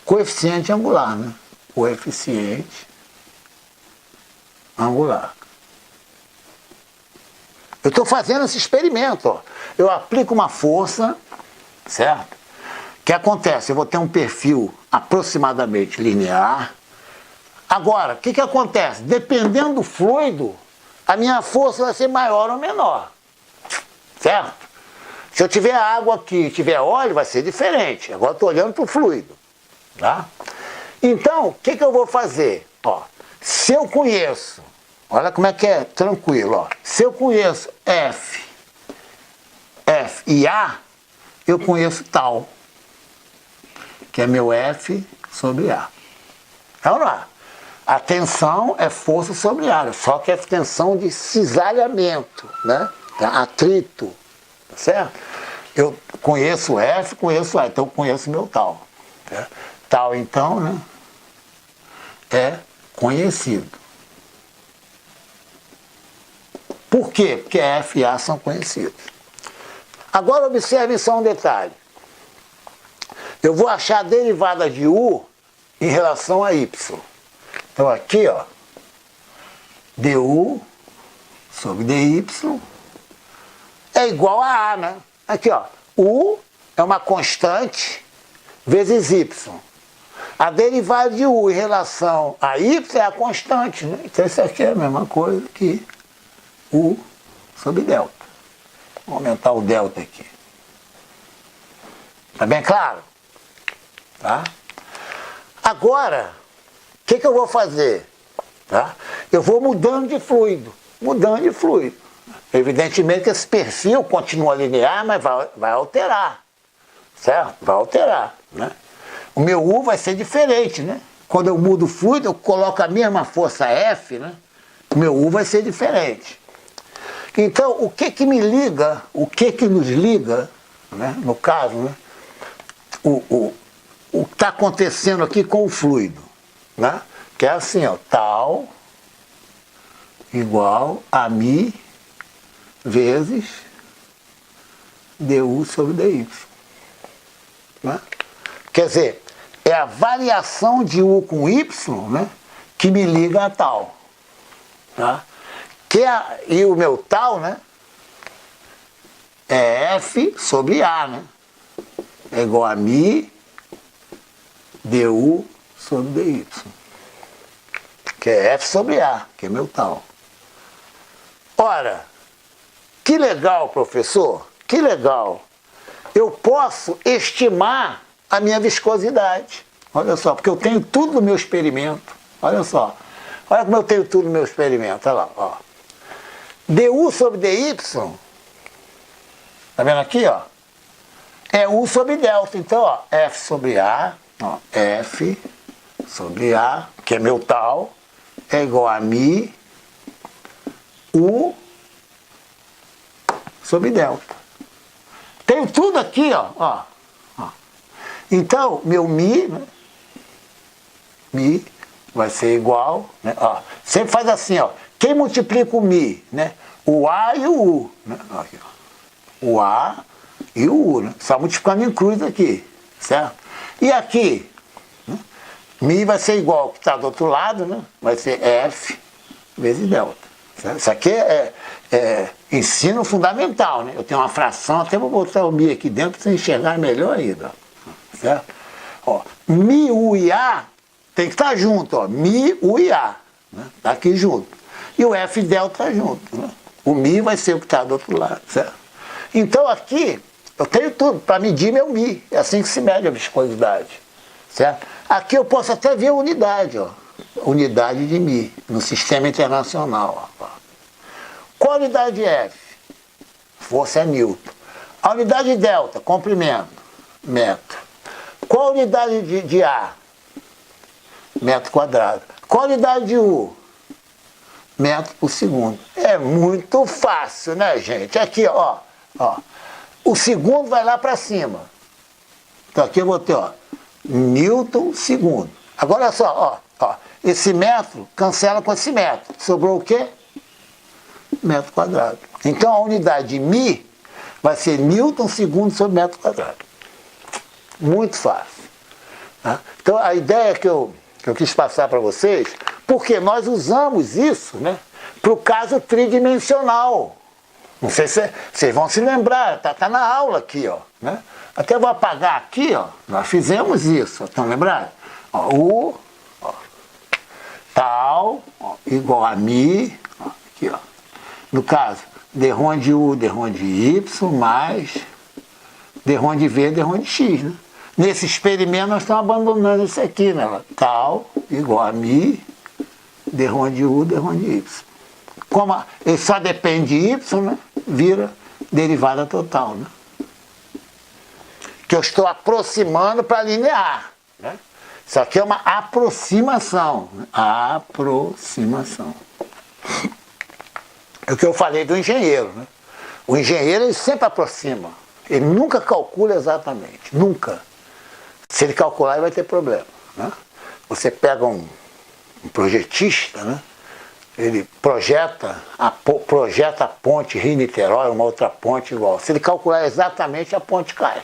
coeficiente angular, né? Coeficiente angular. Eu estou fazendo esse experimento, ó. Eu aplico uma força, certo? O que acontece? Eu vou ter um perfil aproximadamente linear. Agora, o que acontece? Dependendo do fluido, a minha força vai ser maior ou menor, certo? Se eu tiver água aqui e tiver óleo, vai ser diferente. Agora estou olhando para o fluido, tá? Então, o que eu vou fazer? Ó, se eu conheço Olha como é que é tranquilo, ó. Se eu conheço F e A, eu conheço tal, que é meu F sobre A. Então, lá, a tensão é força sobre área, só que é tensão de cisalhamento, né? Atrito, tá certo? Eu conheço F, conheço A, então eu conheço meu tal. Tá? Tal, então, né? É conhecido. Por quê? Porque F e A são conhecidos. Agora observe só um detalhe. Eu vou achar a derivada de U em relação a Y. Então aqui, ó, du sobre dy é igual a A, né? Aqui, ó, U é uma constante vezes Y. A derivada de U em relação a Y é a constante, né? Então isso aqui é a mesma coisa que U sobre delta. Vou aumentar o delta aqui. Tá bem claro? Tá? Agora, o que eu vou fazer? Tá? Eu vou mudando de fluido. Evidentemente que esse perfil continua linear, mas vai alterar. Certo? Vai alterar. Né? O meu U vai ser diferente, né? Quando eu mudo o fluido, eu coloco a mesma força F, né? O meu U vai ser diferente. Então, o que me liga, o que nos liga, né? No caso, né? O que está acontecendo aqui com o fluido, né? Que é assim, ó, tal igual a mi vezes du sobre dy. Né? Quer dizer, é a variação de U com Y, né, que me liga a tal. Tá? E o meu tal, né, é F sobre A, né? É igual a mi du sobre dy. Que é F sobre A, que é meu tal. Ora, que legal, professor, que legal. Eu posso estimar a minha viscosidade. Olha só, porque eu tenho tudo no meu experimento. Olha só, olha como eu tenho tudo no meu experimento. Olha lá, ó. du sobre dy, tá vendo aqui, ó? É U sobre delta. Então, ó, F sobre A, ó, F sobre A, que é meu tal, é igual a mi U sobre delta. Tenho tudo aqui, ó. Então, meu mi, né? Mi vai ser igual, né? Ó, sempre faz assim, ó. Quem multiplica o mi, né? O A e o U, né? Aqui, ó. O A e o U, né? Só multiplicando em cruz aqui, certo? E aqui, né? Mi vai ser igual ao que está do outro lado, né? Vai ser F vezes delta. Certo? Isso aqui é ensino fundamental, né? Eu tenho uma fração, até vou botar o mi aqui dentro para você enxergar melhor ainda. Certo? Ó, mi, U e A tem que estar junto, ó. Mi, U e A. Né? Tá aqui junto. E o F delta junto. Né? O mi vai ser o que está do outro lado, certo? Então aqui, eu tenho tudo para medir meu mi. É assim que se mede a viscosidade. Certo? Aqui eu posso até ver a unidade, ó. Unidade de mi, no sistema internacional. Ó. Qual a unidade de F? Força é Newton. A unidade de delta, comprimento, metro. Qual a unidade de A? Metro quadrado. Qual a unidade de U? Metro por segundo. É muito fácil, né, gente? Aqui, ó. O segundo vai lá para cima. Então aqui eu vou ter, ó, Newton segundo. Agora olha só, ó. Esse metro cancela com esse metro. Sobrou o quê? Metro quadrado. Então a unidade de mi vai ser Newton segundo sobre metro quadrado. Muito fácil. Tá? Então a ideia que eu quis passar para vocês, porque nós usamos isso, né, para o caso tridimensional. Não sei se vocês vão se lembrar, tá na aula aqui, ó. Né? Até vou apagar aqui, ó. Nós fizemos isso, estão lembrados? Ó, U, ó, tal, ó, igual a mi, ó, aqui, ó. No caso, d-ron de U, d-ron de Y, mais d-ron de V, d-ron de X, né? Nesse experimento nós estamos abandonando isso aqui, né? Tal, igual a mi, d-ron de U, d-ron de Y. como ele só depende de y, né? Vira derivada total, né? Que eu estou aproximando para linear, né? Isso aqui é uma aproximação, né? Aproximação. É o que eu falei do engenheiro, né? O engenheiro, ele sempre aproxima. Ele nunca calcula exatamente, nunca. Se ele calcular, ele vai ter problema, né? Você pega um projetista, né? Ele projeta a ponte Rio-Niterói, uma outra ponte igual. Se ele calcular exatamente, a ponte cai.